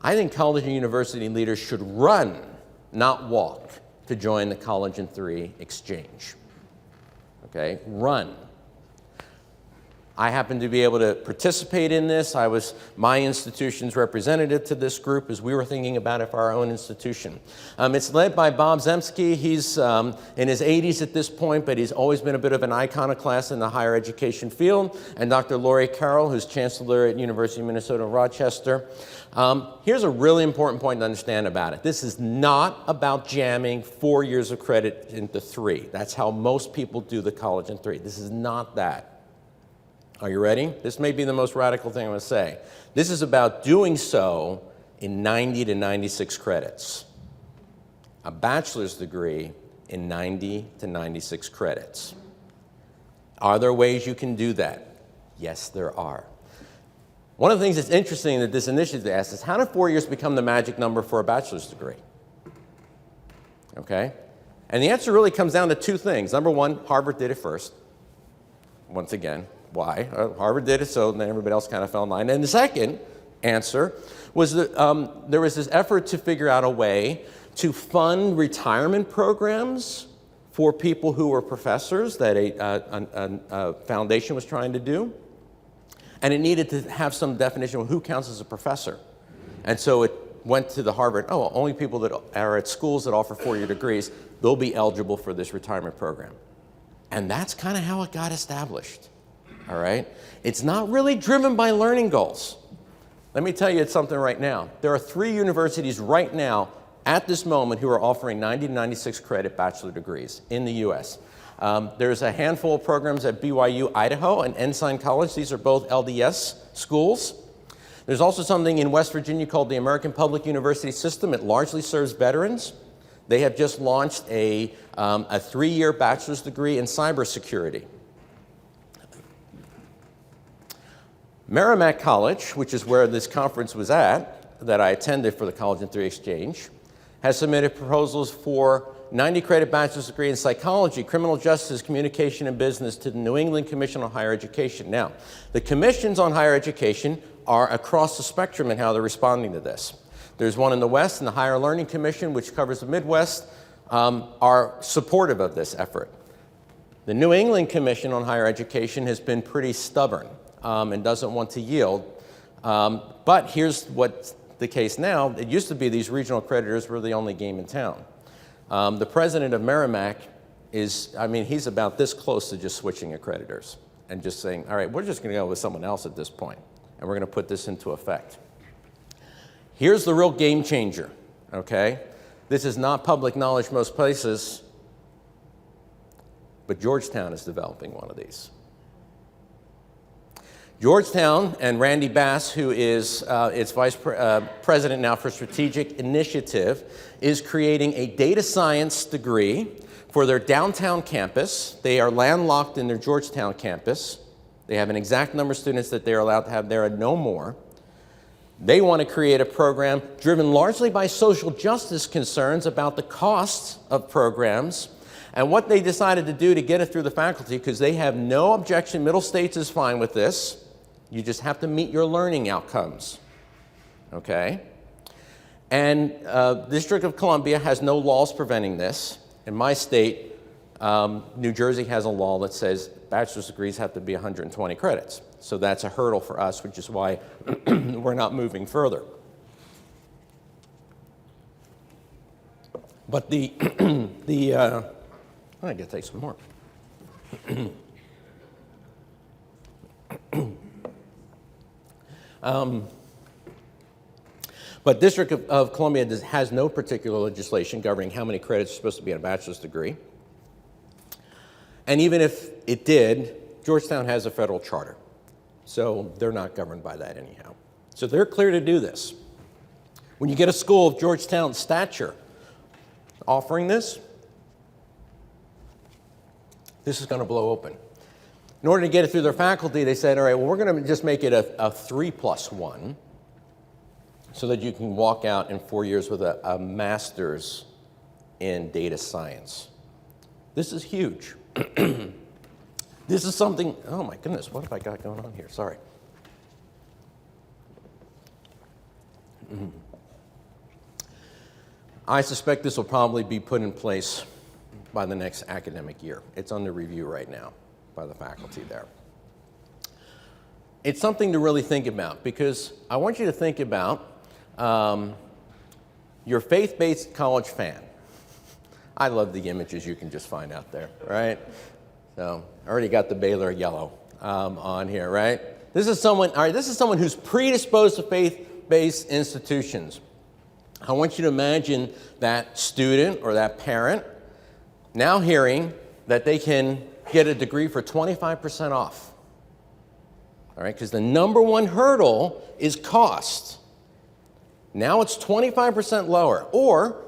I think college and university leaders should run, not walk, to join the College in 3 exchange. Okay, run. I happen to be able to participate in this. I was my institution's representative to this group as we were thinking about it for our own institution. It's led by Bob Zemsky. He's in his 80s at this point, but he's always been a bit of an iconoclast in the higher education field. And Dr. Lori Carroll, who's chancellor at University of Minnesota Rochester. Here's a really important point to understand about it. This is not about jamming 4 years of credit into 3. That's how most people do the college in 3. This is not that. Are you ready? This may be the most radical thing I'm going to say. This is about doing so in 90 to 96 credits. A bachelor's degree in 90 to 96 credits. Are there ways you can do that? Yes, there are. One of the things that's interesting that this initiative asks is, how do 4 years become the magic number for a bachelor's degree? Okay? And the answer really comes down to 2 things. Number one, Harvard did it first. Once again, why? Harvard did it, so then everybody else kind of fell in line. And the second answer was that there was this effort to figure out a way to fund retirement programs for people who were professors that a foundation was trying to do. And it needed to have some definition of who counts as a professor. And so it went to the Harvard, only people that are at schools that offer 4-year degrees, they'll be eligible for this retirement program. And that's kind of how it got established. All right? It's not really driven by learning goals. Let me tell you something right now. There are 3 universities right now at this moment who are offering 90 to 96 credit bachelor degrees in the US. There's a handful of programs at BYU, Idaho, and Ensign College. These are both LDS schools. There's also something in West Virginia called the American Public University System. It largely serves veterans. They have just launched a 3-year bachelor's degree in cybersecurity. Merrimack College, which is where this conference was at, that I attended for the College in 3 exchange, has submitted proposals for 90 credit bachelor's degree in psychology, criminal justice, communication, and business to the New England Commission on Higher Education. Now, the commissions on higher education are across the spectrum in how they're responding to this. There's one in the West, and the Higher Learning Commission, which covers the Midwest, are supportive of this effort. The New England Commission on Higher Education has been pretty stubborn and doesn't want to yield. But here's what's the case now. It used to be these regional accreditors were the only game in town. The president of Merrimack is, he's about this close to just switching accreditors and just saying, all right, we're just going to go with someone else at this point, and we're going to put this into effect. Here's the real game changer, okay? This is not public knowledge most places, but Georgetown is developing one of these. Georgetown and Randy Bass, who is its vice president now for Strategic Initiative, is creating a data science degree for their downtown campus. They are landlocked in their Georgetown campus. They have an exact number of students that they're allowed to have there and no more. They want to create a program driven largely by social justice concerns about the costs of programs. And what they decided to do to get it through the faculty, because they have no objection, Middle States is fine with this. You just have to meet your learning outcomes, okay? And District of Columbia has no laws preventing this. In my state, New Jersey has a law that says bachelor's degrees have to be 120 credits. So that's a hurdle for us, which is why we're not moving further. But I gotta take some more. But District of Columbia has no particular legislation governing how many credits are supposed to be in a bachelor's degree. And even if it did, Georgetown has a federal charter. So they're not governed by that anyhow. So they're clear to do this. When you get a school of Georgetown's stature offering this, this is going to blow open. In order to get it through their faculty, they said, all right, well, we're going to just make it a 3+1 so that you can walk out in 4 years with a master's in data science. This is huge. This is something, oh my goodness, what have I got going on here? Sorry. I suspect this will probably be put in place by the next academic year. It's under review right now by the faculty there. It's something to really think about, because I want you to think about your faith-based college fan. I love the images you can just find out there, right? So I already got the Baylor yellow on here, right? This is someone, all right, this is someone who's predisposed to faith-based institutions. I want you to imagine that student or that parent now hearing that they can get a degree for 25% off. All right, because the number one hurdle is cost. Now it's 25% lower. Or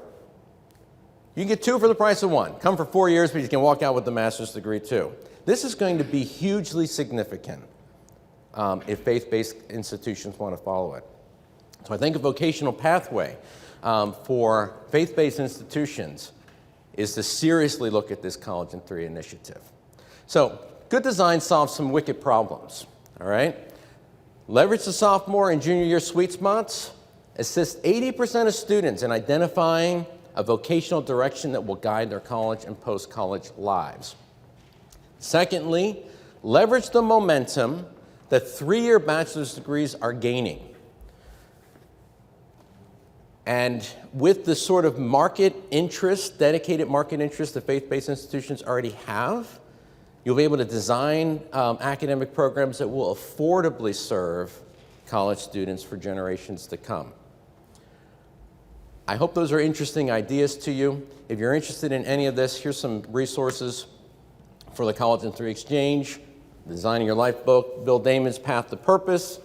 you can get two for the price of one. Come for 4 years, but you can walk out with the master's degree too. This is going to be hugely significant if faith-based institutions want to follow it. So I think a vocational pathway for faith-based institutions is to seriously look at this College in 3 initiative. So good design solves some wicked problems, all right? Leverage the sophomore and junior year sweet spots. Assist 80% of students in identifying a vocational direction that will guide their college and post-college lives. Secondly, leverage the momentum that 3-year bachelor's degrees are gaining. And with the sort of market interest, dedicated market interest that faith-based institutions already have, you'll be able to design academic programs that will affordably serve college students for generations to come. I hope those are interesting ideas to you. If you're interested in any of this, here's some resources for the College in 3 Exchange, Designing Your Life book, Bill Damon's Path to Purpose,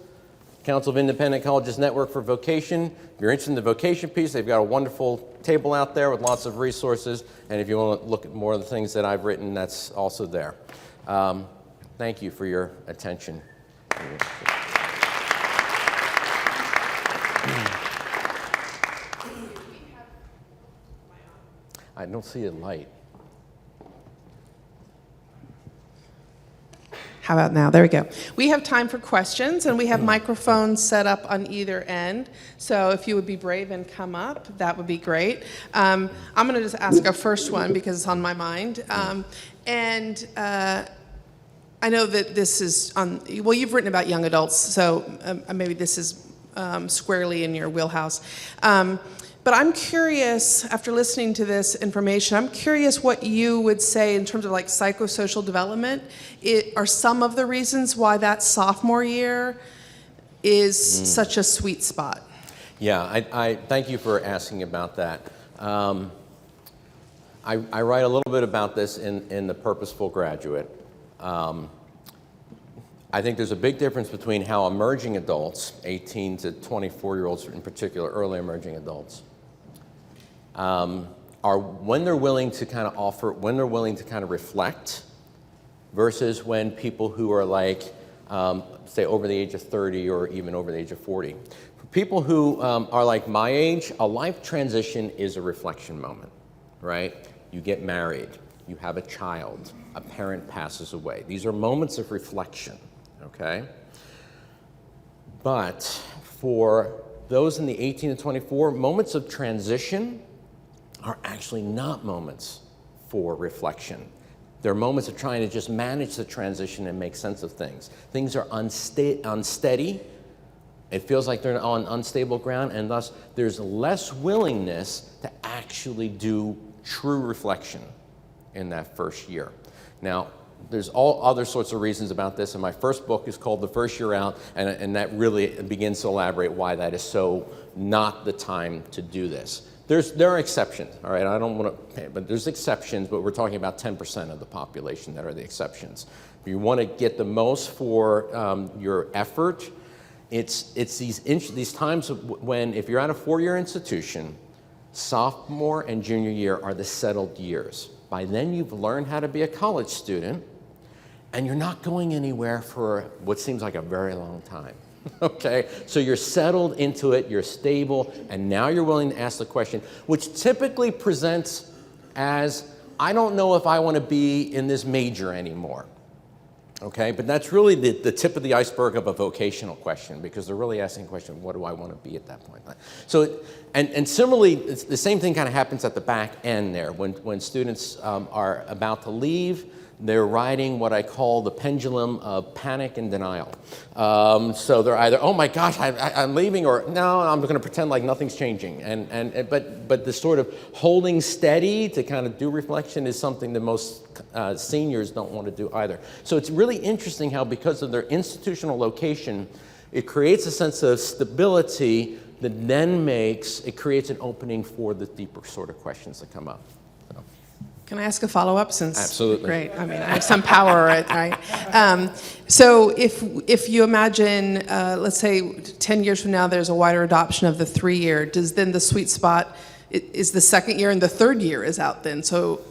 Council of Independent Colleges Network for Vocation. If you're interested in the vocation piece, they've got a wonderful table out there with lots of resources. And if you want to look at more of the things that I've written, that's also there. Thank you for your attention. I don't see a light. How about now? There we go. We have time for questions, and we have microphones set up on either end. So if you would be brave and come up, that would be great. I'm going to just ask a first one because it's on my mind. I know that this is on, well, you've written about young adults, so maybe this is squarely in your wheelhouse. But I'm curious, after listening to this information, I'm curious what you would say in terms of like psychosocial development. Are some of the reasons why that sophomore year is such a sweet spot? Yeah, I thank you for asking about that. I write a little bit about this in The Purposeful Graduate. I think there's a big difference between how emerging adults, 18 to 24-year-olds in particular, early emerging adults, are when they're willing to kind of offer, when they're willing to kind of reflect, versus when people who are like, say, over the age of 30 or even over the age of 40. For people who are like my age, a life transition is a reflection moment, right? You get married, you have a child, a parent passes away. These are moments of reflection, okay? But for those in the 18 to 24, moments of transition are actually not moments for reflection. They're moments of trying to just manage the transition and make sense of things. Things are unsteady. It feels like they're on unstable ground, and thus there's less willingness to actually do true reflection in that first year. Now, there's all other sorts of reasons about this, and my first book is called The First Year Out, and that really begins to elaborate why that is so not the time to do this. There are exceptions, all right? I don't want to, but there's exceptions, but we're talking about 10% of the population that are the exceptions. If you want to get the most for your effort, it's these times when, if you're at a 4-year institution, sophomore and junior year are the settled years. By then, you've learned how to be a college student, and you're not going anywhere for what seems like a very long time. Okay, so you're settled into it, you're stable, and now you're willing to ask the question, which typically presents as, I don't know if I want to be in this major anymore. Okay, but that's really the tip of the iceberg of a vocational question, because they're really asking the question, what do I want to be at that point? So And similarly, the same thing kind of happens at the back end there. When students are about to leave, they're riding what I call the pendulum of panic and denial. So they're either, oh my gosh, I'm leaving, or no, I'm going to pretend like nothing's changing. But the sort of holding steady to kind of do reflection is something that most seniors don't want to do either. So it's really interesting how, because of their institutional location, it creates a sense of stability that then creates an opening for the deeper sort of questions that come up. So. Can I ask a follow-up? Absolutely. Great. I mean, I have some power, right? So if you imagine, let's say 10 years from now, there's a wider adoption of the 3-year, does then the sweet spot is the second year and the third year is out then? So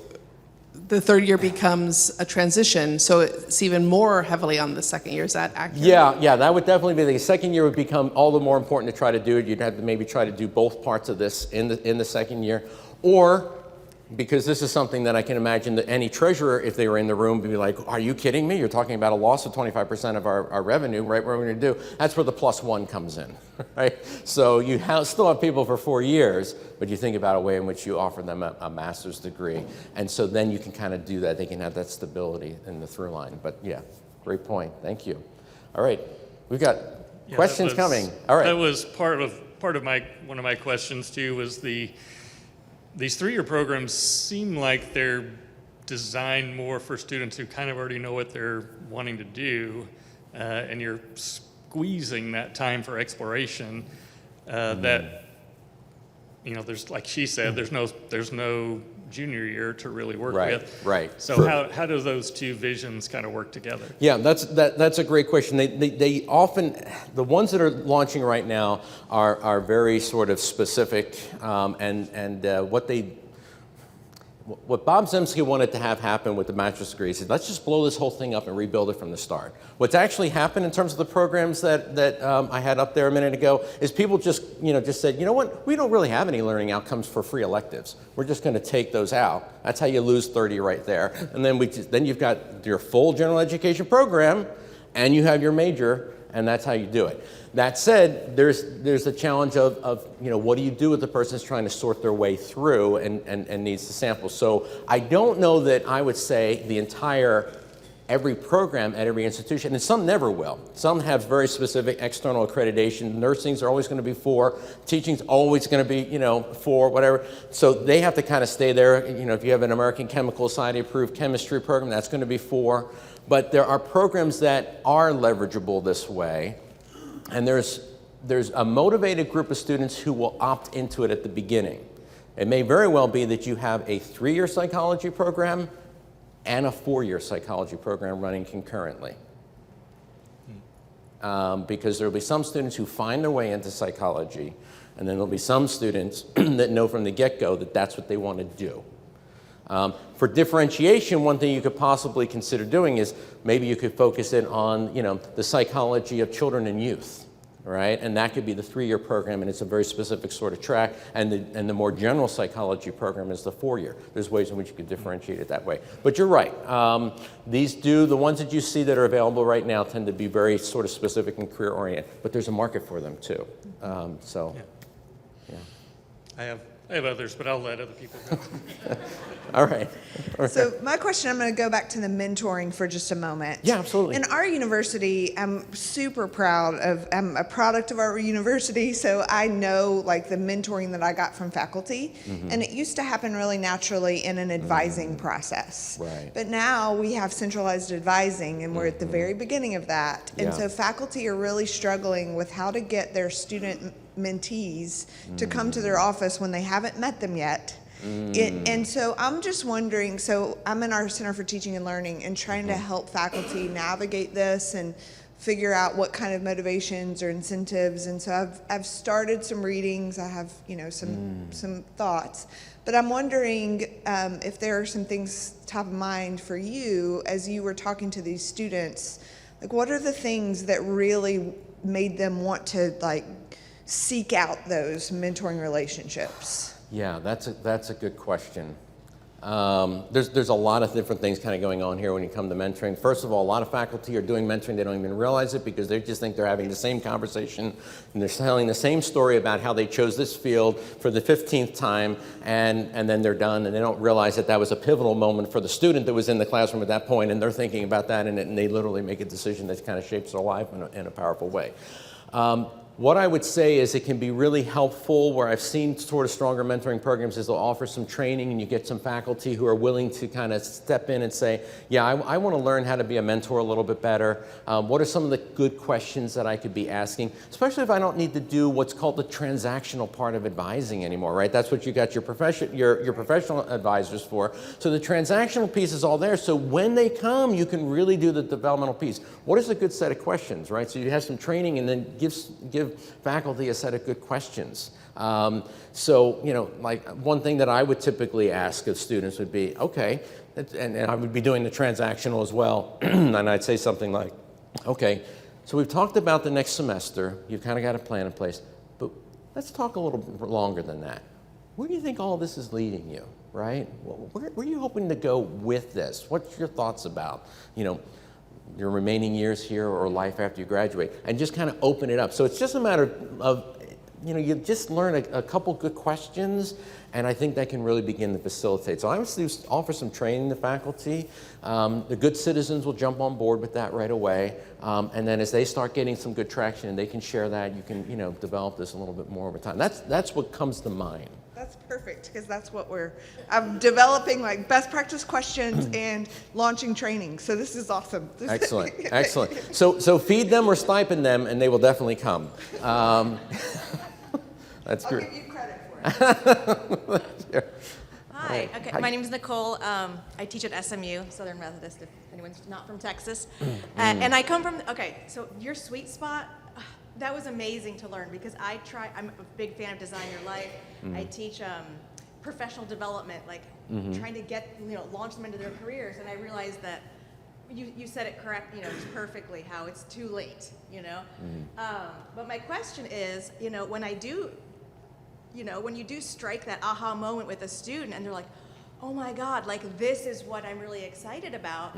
the third year becomes a transition, so it's even more heavily on the second year. Is that accurate? Yeah, that would definitely be the second year would become all the more important to try to do it. You'd have to maybe try to do both parts of this in the second year, or because this is something that I can imagine that any treasurer, if they were in the room, would be like, are you kidding me? You're talking about a loss of 25% of our revenue, right? What are we going to do? That's where the +1 comes in, right? So you still have people for 4 years, but you think about a way in which you offer them a master's degree. And so then you can kind of do that. They can have that stability in the through line. But yeah, great point. Thank you. All right, we've got questions coming. All right. That was part of one of my questions too, was these 3-year programs seem like they're designed more for students who kind of already know what they're wanting to do, and you're squeezing that time for exploration. That, you know, there's, like she said, there's no junior year to really work with. Right. So how do those two visions kind of work together? Yeah, that's a great question. They often, the ones that are launching right now are very sort of specific, and what Bob Zemsky wanted to have happen with the master's degree is, let's just blow this whole thing up and rebuild it from the start. What's actually happened in terms of the programs that I had up there a minute ago is people just said, you know what, we don't really have any learning outcomes for free electives. We're just going to take those out. That's how you lose 30 right there. And then you've got your full general education program, and you have your major, and that's how you do it. That said, there's a challenge of what do you do with the person that's trying to sort their way through and needs to sample. So I don't know that I would say every program at every institution, and some never will. Some have very specific external accreditation. Nursing's are always going to be 4. Teaching's always going to be 4, whatever. So they have to kind of stay there. If you have an American Chemical Society approved chemistry program, that's going to be 4. But there are programs that are leverageable this way. And there's a motivated group of students who will opt into it at the beginning. It may very well be that you have a 3-year psychology program and a 4-year psychology program running concurrently. Because there will be some students who find their way into psychology, and then there'll be some students that know from the get-go that that's what they want to do. For differentiation, one thing you could possibly consider doing is maybe you could focus it on, the psychology of children and youth, right? And that could be the 3-year program, and it's a very specific sort of track. And the more general psychology program is the 4-year. There's ways in which you could differentiate it that way. But you're right. The ones that you see that are available right now tend to be very sort of specific and career-oriented. But there's a market for them too. Yeah. I have others, but I'll let other people go. All right. So my question, I'm going to go back to the mentoring for just a moment. Yeah, absolutely. In our university, I'm super proud of, I'm a product of our university, so I know like the mentoring that I got from faculty, and it used to happen really naturally in an advising process. Right. But now we have centralized advising, and we're at the very beginning of that. And Yeah. so faculty are really struggling with how to get their student mentees to come to their office when they haven't met them yet. And so I'm just wondering, so I'm in our Center for Teaching and Learning and trying to help faculty navigate this and figure out what kind of motivations or incentives. And so I've started some readings. I have, some thoughts. But I'm wondering if there are some things top of mind for you as you were talking to these students. Like, what are the things that really made them want to, seek out those mentoring relationships? Yeah, that's a good question. There's a lot of different things kind of going on here when you come to mentoring. First of all, a lot of faculty are doing mentoring. They don't even realize it because they just think they're having the same conversation and they're telling the same story about how they chose this field for the 15th time, and then they're done, and they don't realize that that was a pivotal moment for the student that was in the classroom at that point, and they're thinking about that, and they literally make a decision that kind of shapes their life in a powerful way. What I would say is it can be really helpful. Where I've seen sort of stronger mentoring programs is they'll offer some training and you get some faculty who are willing to kind of step in and say, yeah, I want to learn how to be a mentor a little bit better. What are some of the good questions that I could be asking, especially if I don't need to do what's called the transactional part of advising anymore, right? That's what you got your professional advisors for. So the transactional piece is all there. So when they come, you can really do the developmental piece. What is a good set of questions, right? So you have some training and then give faculty a set of good questions. So, you know, like one thing that I would typically ask of students would be, okay, and I would be doing the transactional as well, and I'd say something like, okay, so we've talked about the next semester, you've kind of got a plan in place, but let's talk a little bit longer than that. Where do you think all this is leading you, right? Where are you hoping to go with this? What's your thoughts about, you know, your remaining years here or life after you graduate, and just kind of open it up. So it's just a matter of, you know, you just learn a couple good questions, and I think that can really begin to facilitate. So I would offer some training to faculty. The good citizens will jump on board with that right away, and then as they start getting some good traction and they can share that, you can, you know, develop this a little bit more over time. That's what comes to mind. That's perfect, because that's what I'm developing, like best practice questions and launching training. So this is awesome. Excellent, excellent. So feed them or stipend them, and they will definitely come. That's I'll great. give you credit for it. Sure. Hi. Okay. My name is Nicole. I teach at SMU, Southern Methodist, if anyone's not from Texas. And I come from, okay, so your sweet spot, that was amazing to learn because I'm a big fan of Design Your Life. I teach professional development, like trying to launch them into their careers. And I realized that you said it correct, just perfectly, how it's too late, But my question is, when you do strike that aha moment with a student and they're like, oh my God, like this is what I'm really excited about,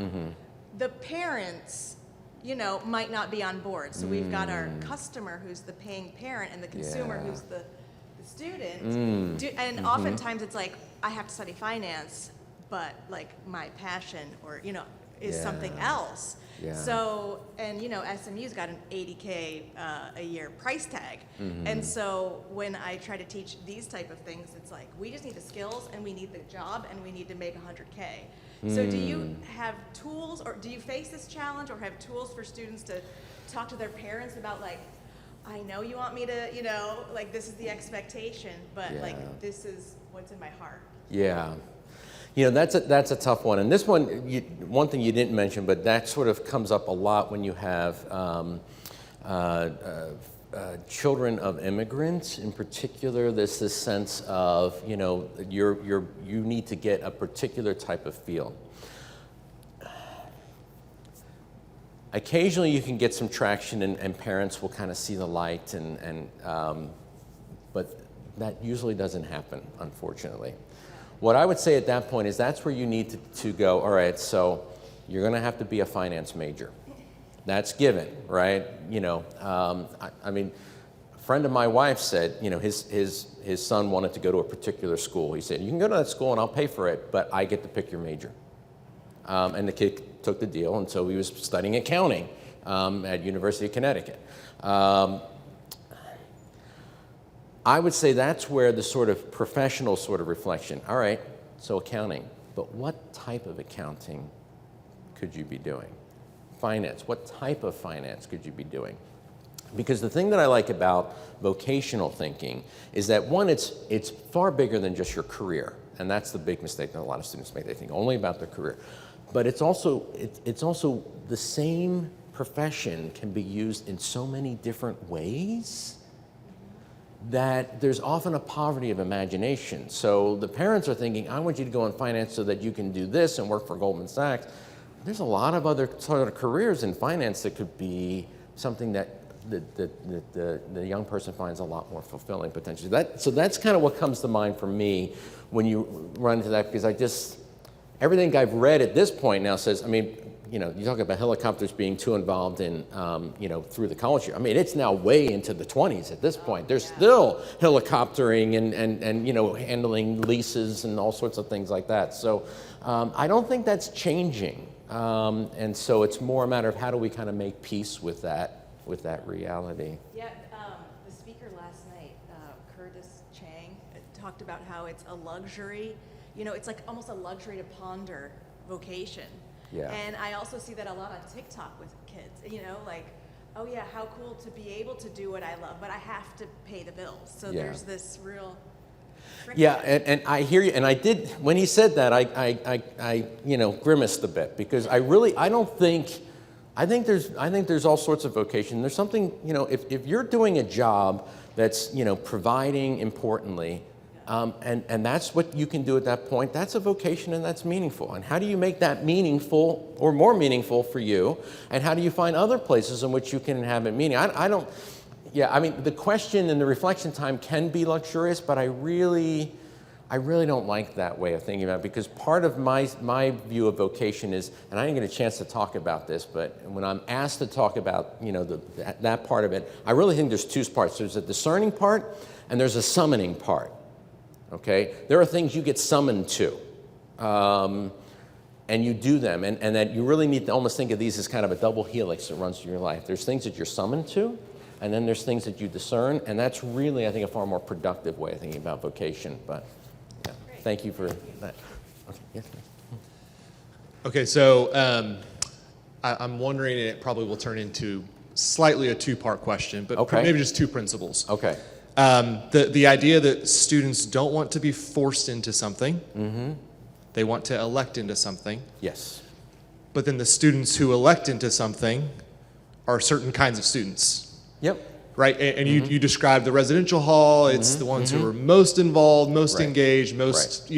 the parents, might not be on board. So we've got our customer who's the paying parent and the consumer who's the student. And oftentimes it's like, I have to study finance, but like my passion or, is something else. Yeah. So, and SMU's got an $80K a year price tag. And so when I try to teach these type of things, it's like, we just need the skills and we need the job and we need to make 100K. So do you have tools, or do you face this challenge, or have tools for students to talk to their parents about, like, I know you want me to, like this is the expectation, but like this is what's in my heart. Yeah. That's a tough one. And this one, one thing you didn't mention, but that sort of comes up a lot when you have children of immigrants. In particular, there's this sense of, you need to get a particular type of feel. Occasionally, you can get some traction, and parents will kind of see the light, but that usually doesn't happen, unfortunately. What I would say at that point is that's where you need to go, all right, so you're going to have to be a finance major. That's given, right? I mean, a friend of my wife said, his son wanted to go to a particular school. He said, you can go to that school and I'll pay for it, but I get to pick your major. And the kid took the deal, and so he was studying accounting at University of Connecticut. I would say that's where the sort of professional sort of reflection, all right, so accounting, but what type of accounting could you be doing? Finance, what type of finance could you be doing? Because the thing that I like about vocational thinking is that, one, it's far bigger than just your career, and that's the big mistake that a lot of students make. They think only about their career. But it's also the same profession can be used in so many different ways that there's often a poverty of imagination. So the parents are thinking, I want you to go in finance so that you can do this and work for Goldman Sachs. There's a lot of other sort of careers in finance that could be something that the young person finds a lot more fulfilling potentially. So that's kind of what comes to mind for me when you run into that, because everything I've read at this point now says, I mean, you talk about helicopters being too involved in, through the college year. I mean, it's now way into the 20s at this point. There's still helicoptering and handling leases and all sorts of things like that. So I don't think that's changing. And so it's more a matter of how do we kind of make peace with that reality. Yeah, the speaker last night, Curtis Chang, talked about how it's a luxury. It's like almost a luxury to ponder vocation. Yeah. And I also see that a lot on TikTok with kids, like, oh yeah, how cool to be able to do what I love, but I have to pay the bills. So there's this real friction. Yeah, and I hear you, and I did, when he said that, I grimaced a bit, because I think there's all sorts of vocation. There's something, if you're doing a job that's, providing importantly, and that's what you can do at that point, that's a vocation and that's meaningful. And how do you make that meaningful or more meaningful for you? And how do you find other places in which you can have it meaning? The question and the reflection time can be luxurious, but I really don't like that way of thinking about it, because part of my view of vocation is, and I didn't get a chance to talk about this, but when I'm asked to talk about that part of it, I really think there's two parts. There's a discerning part and there's a summoning part. Okay, there are things you get summoned to, and you do them, and that you really need to almost think of these as kind of a double helix that runs through your life. There's things that you're summoned to, and then there's things that you discern, and that's really, I think, a far more productive way of thinking about vocation. But yeah, thank you for that. Okay, yes. Okay, so I'm wondering, and it probably will turn into slightly a two-part question, but Okay. maybe just two principles. Okay. The idea that students don't want to be forced into something, they want to elect into something, Yes. but then the students who elect into something are certain kinds of students, Yep. right? And you described the residential hall, it's the ones who are most involved, most Right. engaged, most,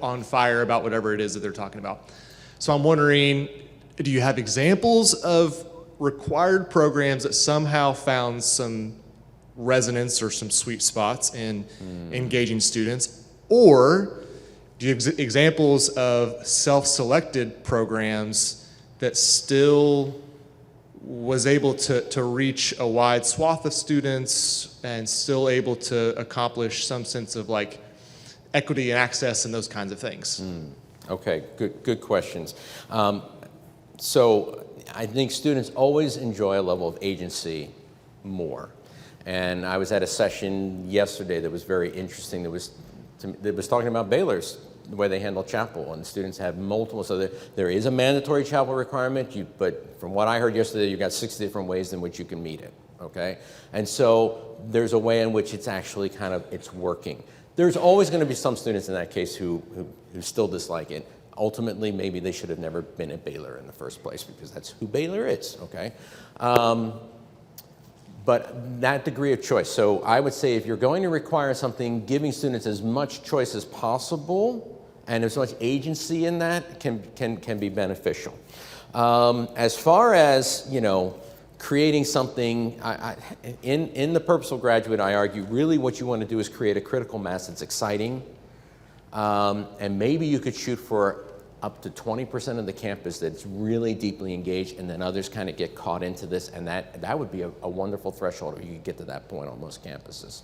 on fire about whatever it is that they're talking about. So I'm wondering, do you have examples of required programs that somehow found some resonance or some sweet spots in engaging students, or do you have examples of self-selected programs that still was able to reach a wide swath of students and still able to accomplish some sense of like equity and access and those kinds of things? Okay, good questions. So I think students always enjoy a level of agency more. And I was at a session yesterday that was very interesting. That was talking about Baylor's, the way they handle chapel, and students have multiple. So there is a mandatory chapel requirement, but from what I heard yesterday, you've got 6 different ways in which you can meet it. Okay, and so there's a way in which it's actually it's working. There's always going to be some students in that case who still dislike it. Ultimately, maybe they should have never been at Baylor in the first place, because that's who Baylor is. Okay. But that degree of choice. So I would say if you're going to require something, giving students as much choice as possible and as much agency in that can be beneficial. As far as, creating something, in the Purposeful Graduate, I argue really what you want to do is create a critical mass that's exciting. And maybe you could shoot for up to 20% of the campus that's really deeply engaged, and then others kind of get caught into this, and that would be a wonderful threshold if you could get to that point on most campuses.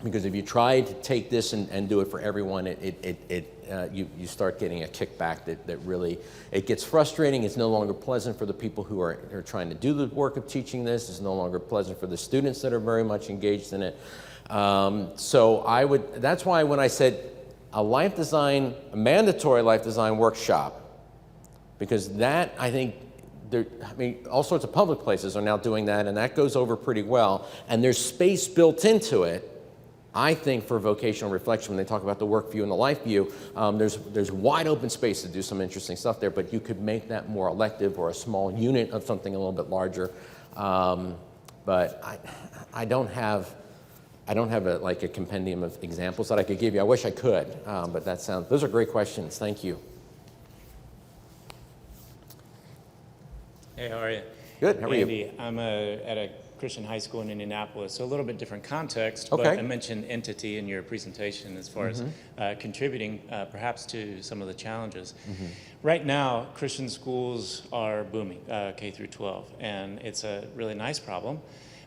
Because if you try to take this and do it for everyone, you start getting a kickback that really, it gets frustrating. It's no longer pleasant for the people who are trying to do the work of teaching this. It's no longer pleasant for the students that are very much engaged in it. So that's why when I said a mandatory life design workshop, because that, I think, all sorts of public places are now doing that, and that goes over pretty well. And there's space built into it, I think, for vocational reflection. When they talk about the work view and the life view, there's wide open space to do some interesting stuff there, but you could make that more elective or a small unit of something a little bit larger. But I don't have a compendium of examples that I could give you. I wish I could, but those are great questions. Thank you. Hey, how are you? Good. How are you? Andy, I'm at a Christian high school in Indianapolis, so a little bit different context, Okay. but I mentioned entity in your presentation as far as contributing perhaps to some of the challenges. Right now, Christian schools are booming, K through 12, and it's a really nice problem.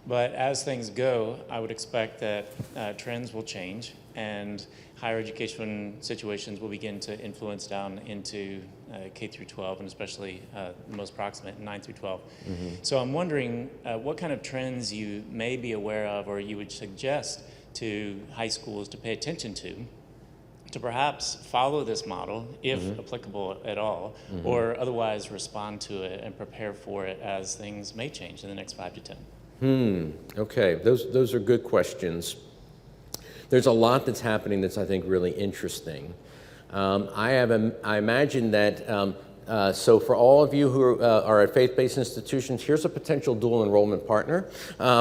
But as things go, I would expect that trends will change and higher education situations will begin to influence down into K through 12, and especially the most proximate, 9 through 12. So I'm wondering what kind of trends you may be aware of or you would suggest to high schools to pay attention to perhaps follow this model, if applicable at all, or otherwise respond to it and prepare for it as things may change in the next 5 to 10. Okay, those are good questions. There's a lot that's happening that's, I think, really interesting. I imagine that, so for all of you who are at faith-based institutions, here's a potential dual enrollment partner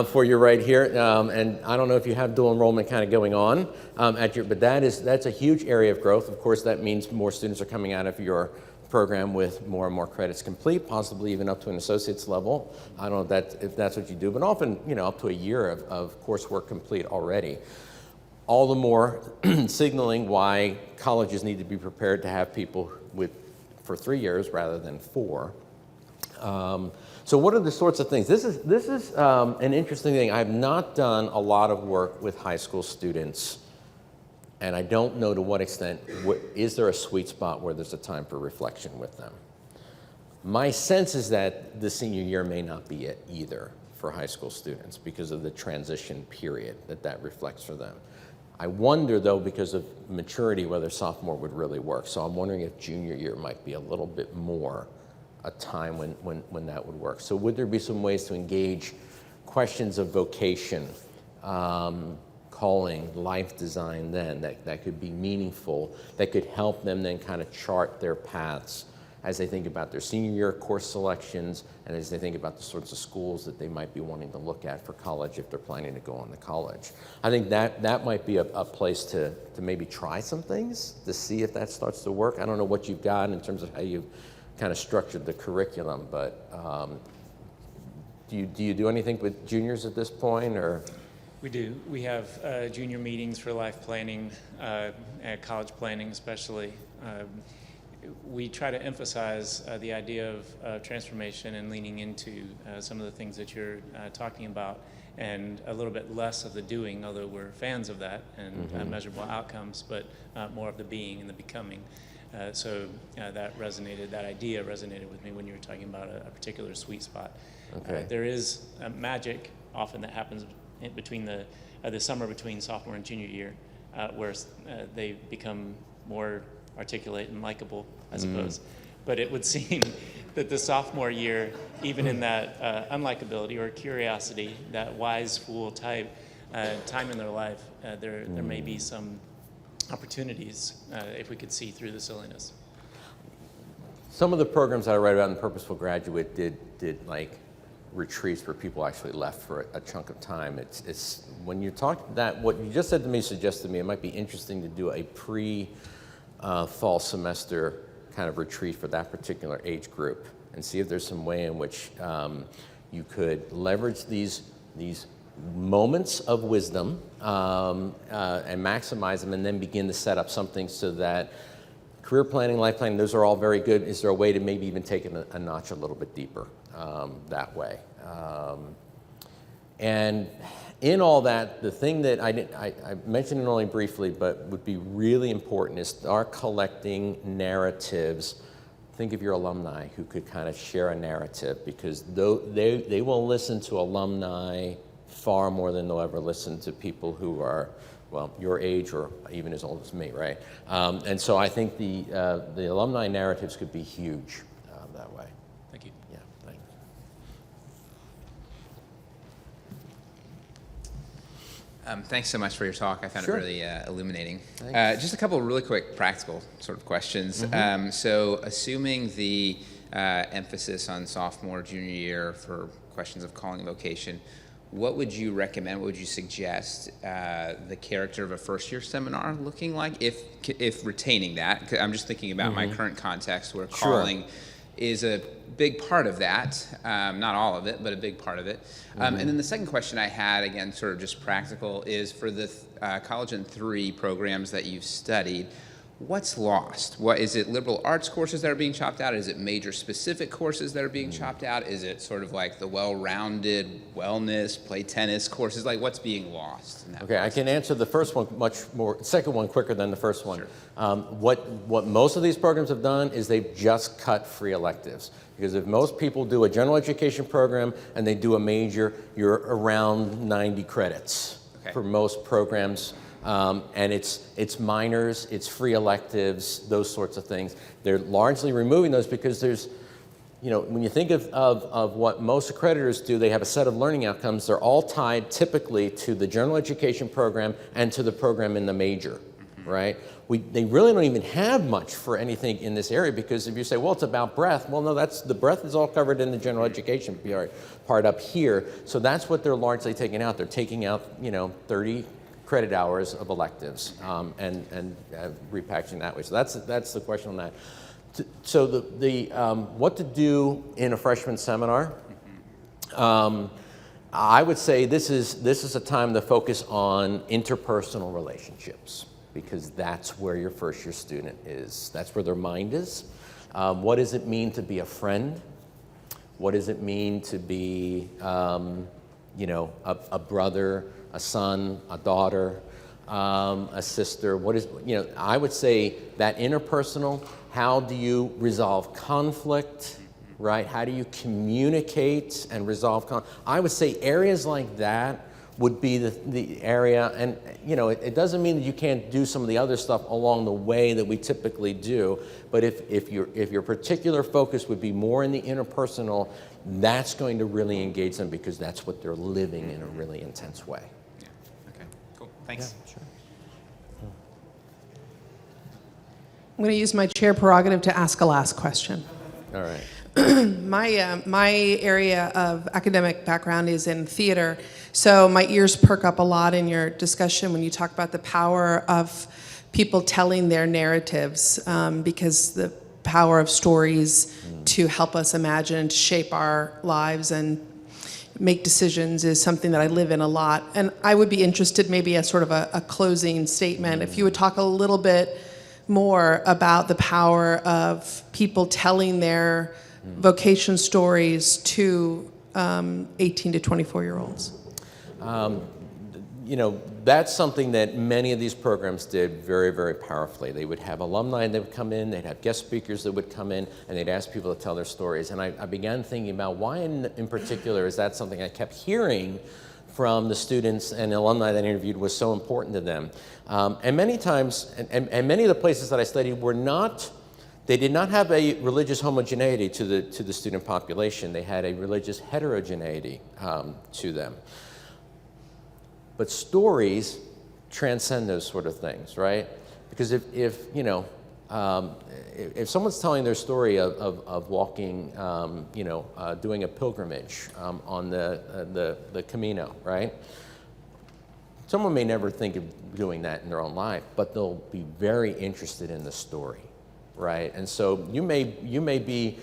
for you right here. And I don't know if you have dual enrollment kind of going on but that's a huge area of growth. Of course, that means more students are coming out of your program with more and more credits complete, possibly even up to an associate's level. I don't know if that's what you do, but often, up to a year of coursework complete already. All the more signaling why colleges need to be prepared to have people for 3 years rather than 4. So what are the sorts of things? This is an interesting thing. I have not done a lot of work with high school students, and I don't know to what extent, is there a sweet spot where there's a time for reflection with them? My sense is that the senior year may not be it either for high school students because of the transition period that reflects for them. I wonder, though, because of maturity, whether sophomore would really work. So I'm wondering if junior year might be a little bit more a time when that would work. So would there be some ways to engage questions of vocation, calling, life design then, that could be meaningful, that could help them then kind of chart their paths as they think about their senior year course selections and as they think about the sorts of schools that they might be wanting to look at for college if they're planning to go on to college. I think that might be a place to maybe try some things to see if that starts to work. I don't know what you've got in terms of how you've kind of structured the curriculum, but do you do anything with juniors at this point, or? We do. We have junior meetings for life planning, college planning especially. We try to emphasize the idea of transformation and leaning into some of the things that you're talking about, and a little bit less of the doing, although we're fans of that and measurable outcomes, but more of the being and the becoming. So that idea resonated with me when you were talking about a particular sweet spot. Okay. There is magic often that happens between the summer between sophomore and junior year, where they become more articulate and likable, I suppose. But it would seem that the sophomore year, even in that unlikability or curiosity, that wise fool type time in their life, there may be some opportunities if we could see through the silliness. Some of the programs I write about in Purposeful Graduate did like retreats where people actually left for a chunk of time. It's when you talk that, what you just said to me suggests to me it might be interesting to do a fall semester kind of retreat for that particular age group and see if there's some way in which you could leverage these moments of wisdom and maximize them and then begin to set up something so that career planning, life planning, those are all very good. Is there a way to maybe even take it a notch a little bit deeper that way? And in all that, the thing that I mentioned it only briefly, but would be really important is start collecting narratives. Think of your alumni who could kind of share a narrative, because they will listen to alumni far more than they'll ever listen to people who are, well, your age or even as old as me, right? And so I think the alumni narratives could be huge that way. Thank you. Yeah, thanks. Thanks so much for your talk. I found Sure. it really illuminating. Thanks. Just a couple of really quick practical sort of questions. So assuming the emphasis on sophomore, junior year for questions of calling and vocation, what would you recommend, what would you suggest the character of a first-year seminar looking like, if retaining that? 'Cause I'm just thinking about my current context where Sure. calling is a big part of that. Not all of it, but a big part of it. And then the second question I had, again, sort of just practical, is for the College in 3 programs that you've studied, what's lost? What is it? Liberal arts courses that are being chopped out? Is it major specific courses that are being chopped out? Is it sort of like the well-rounded wellness, play tennis courses? Like, what's being lost in that Okay, I can answer the first one second one quicker than the first one. Sure. What most of these programs have done is they've just cut free electives. Because if most people do a general education program and they do a major, you're around 90 credits for most programs. And it's minors, it's free electives, those sorts of things. They're largely removing those because there's, when you think of what most accreditors do, they have a set of learning outcomes. They're all tied typically to the general education program and to the program in the major, right? They really don't even have much for anything in this area because if you say, well, it's about breadth, well, no, the breadth is all covered in the general education part up here. So that's what they're largely taking out. They're taking out, 30 credit hours of electives and repackaging that way. So that's the question on that. So the what to do in a freshman seminar, I would say this is a time to focus on interpersonal relationships because that's where your first year student is. That's where their mind is. What does it mean to be a friend? What does it mean to be, a brother, a son, a daughter, a sister? I would say that interpersonal, how do you resolve conflict, right? How do you communicate and resolve conflict? I would say areas like that would be the area, and it doesn't mean that you can't do some of the other stuff along the way that we typically do, but if your particular focus would be more in the interpersonal, that's going to really engage them because that's what they're living in a really intense way. Yeah. Okay. Cool. Thanks. Yeah, sure. I'm going to use my chair prerogative to ask a last question. All right. My area of academic background is in theater, so my ears perk up a lot in your discussion when you talk about the power of people telling their narratives, because the power of stories to help us imagine and to shape our lives and make decisions is something that I live in a lot. And I would be interested, maybe as sort of a closing statement, if you would talk a little bit more about the power of people telling their vocation stories to 18 to 24-year-olds. That's something that many of these programs did very, very powerfully. They would have alumni that would come in, they'd have guest speakers that would come in, and they'd ask people to tell their stories. And I began thinking about why in particular is that something I kept hearing from the students and alumni that I interviewed was so important to them. And many times, and many of the places that I studied they did not have a religious homogeneity to the student population. They had a religious heterogeneity to them. But stories transcend those sort of things, right? Because if someone's telling their story of walking, doing a pilgrimage on the Camino, right? Someone may never think of doing that in their own life, but they'll be very interested in the story, right? And so you may be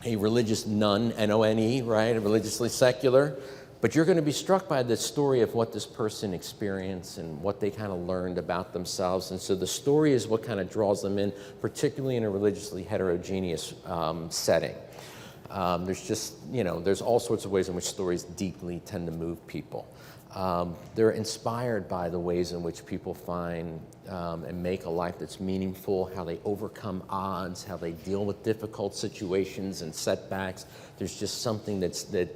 a religious nun, N-O-N-E, right? A religiously secular, but you're going to be struck by the story of what this person experienced and what they kind of learned about themselves. And so the story is what kind of draws them in, particularly in a religiously heterogeneous setting. There's all sorts of ways in which stories deeply tend to move people. They're inspired by the ways in which people find and make a life that's meaningful, how they overcome odds, how they deal with difficult situations and setbacks. There's just something that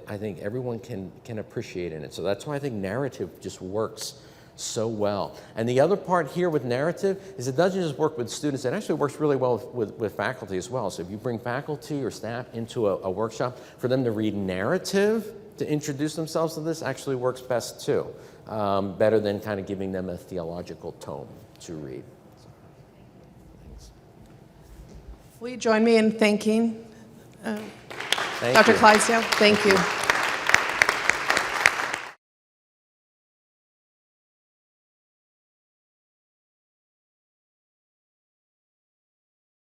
I think everyone can appreciate in it. So that's why I think narrative just works so well. And the other part here with narrative is it doesn't just work with students, it actually works really well with faculty as well. So if you bring faculty or staff into a workshop, for them to read narrative to introduce themselves to this actually works best too, better than kind of giving them a theological tome to read. So, thanks. Will you join me in thanking Thank Dr. you. Clydesdale? Thank you.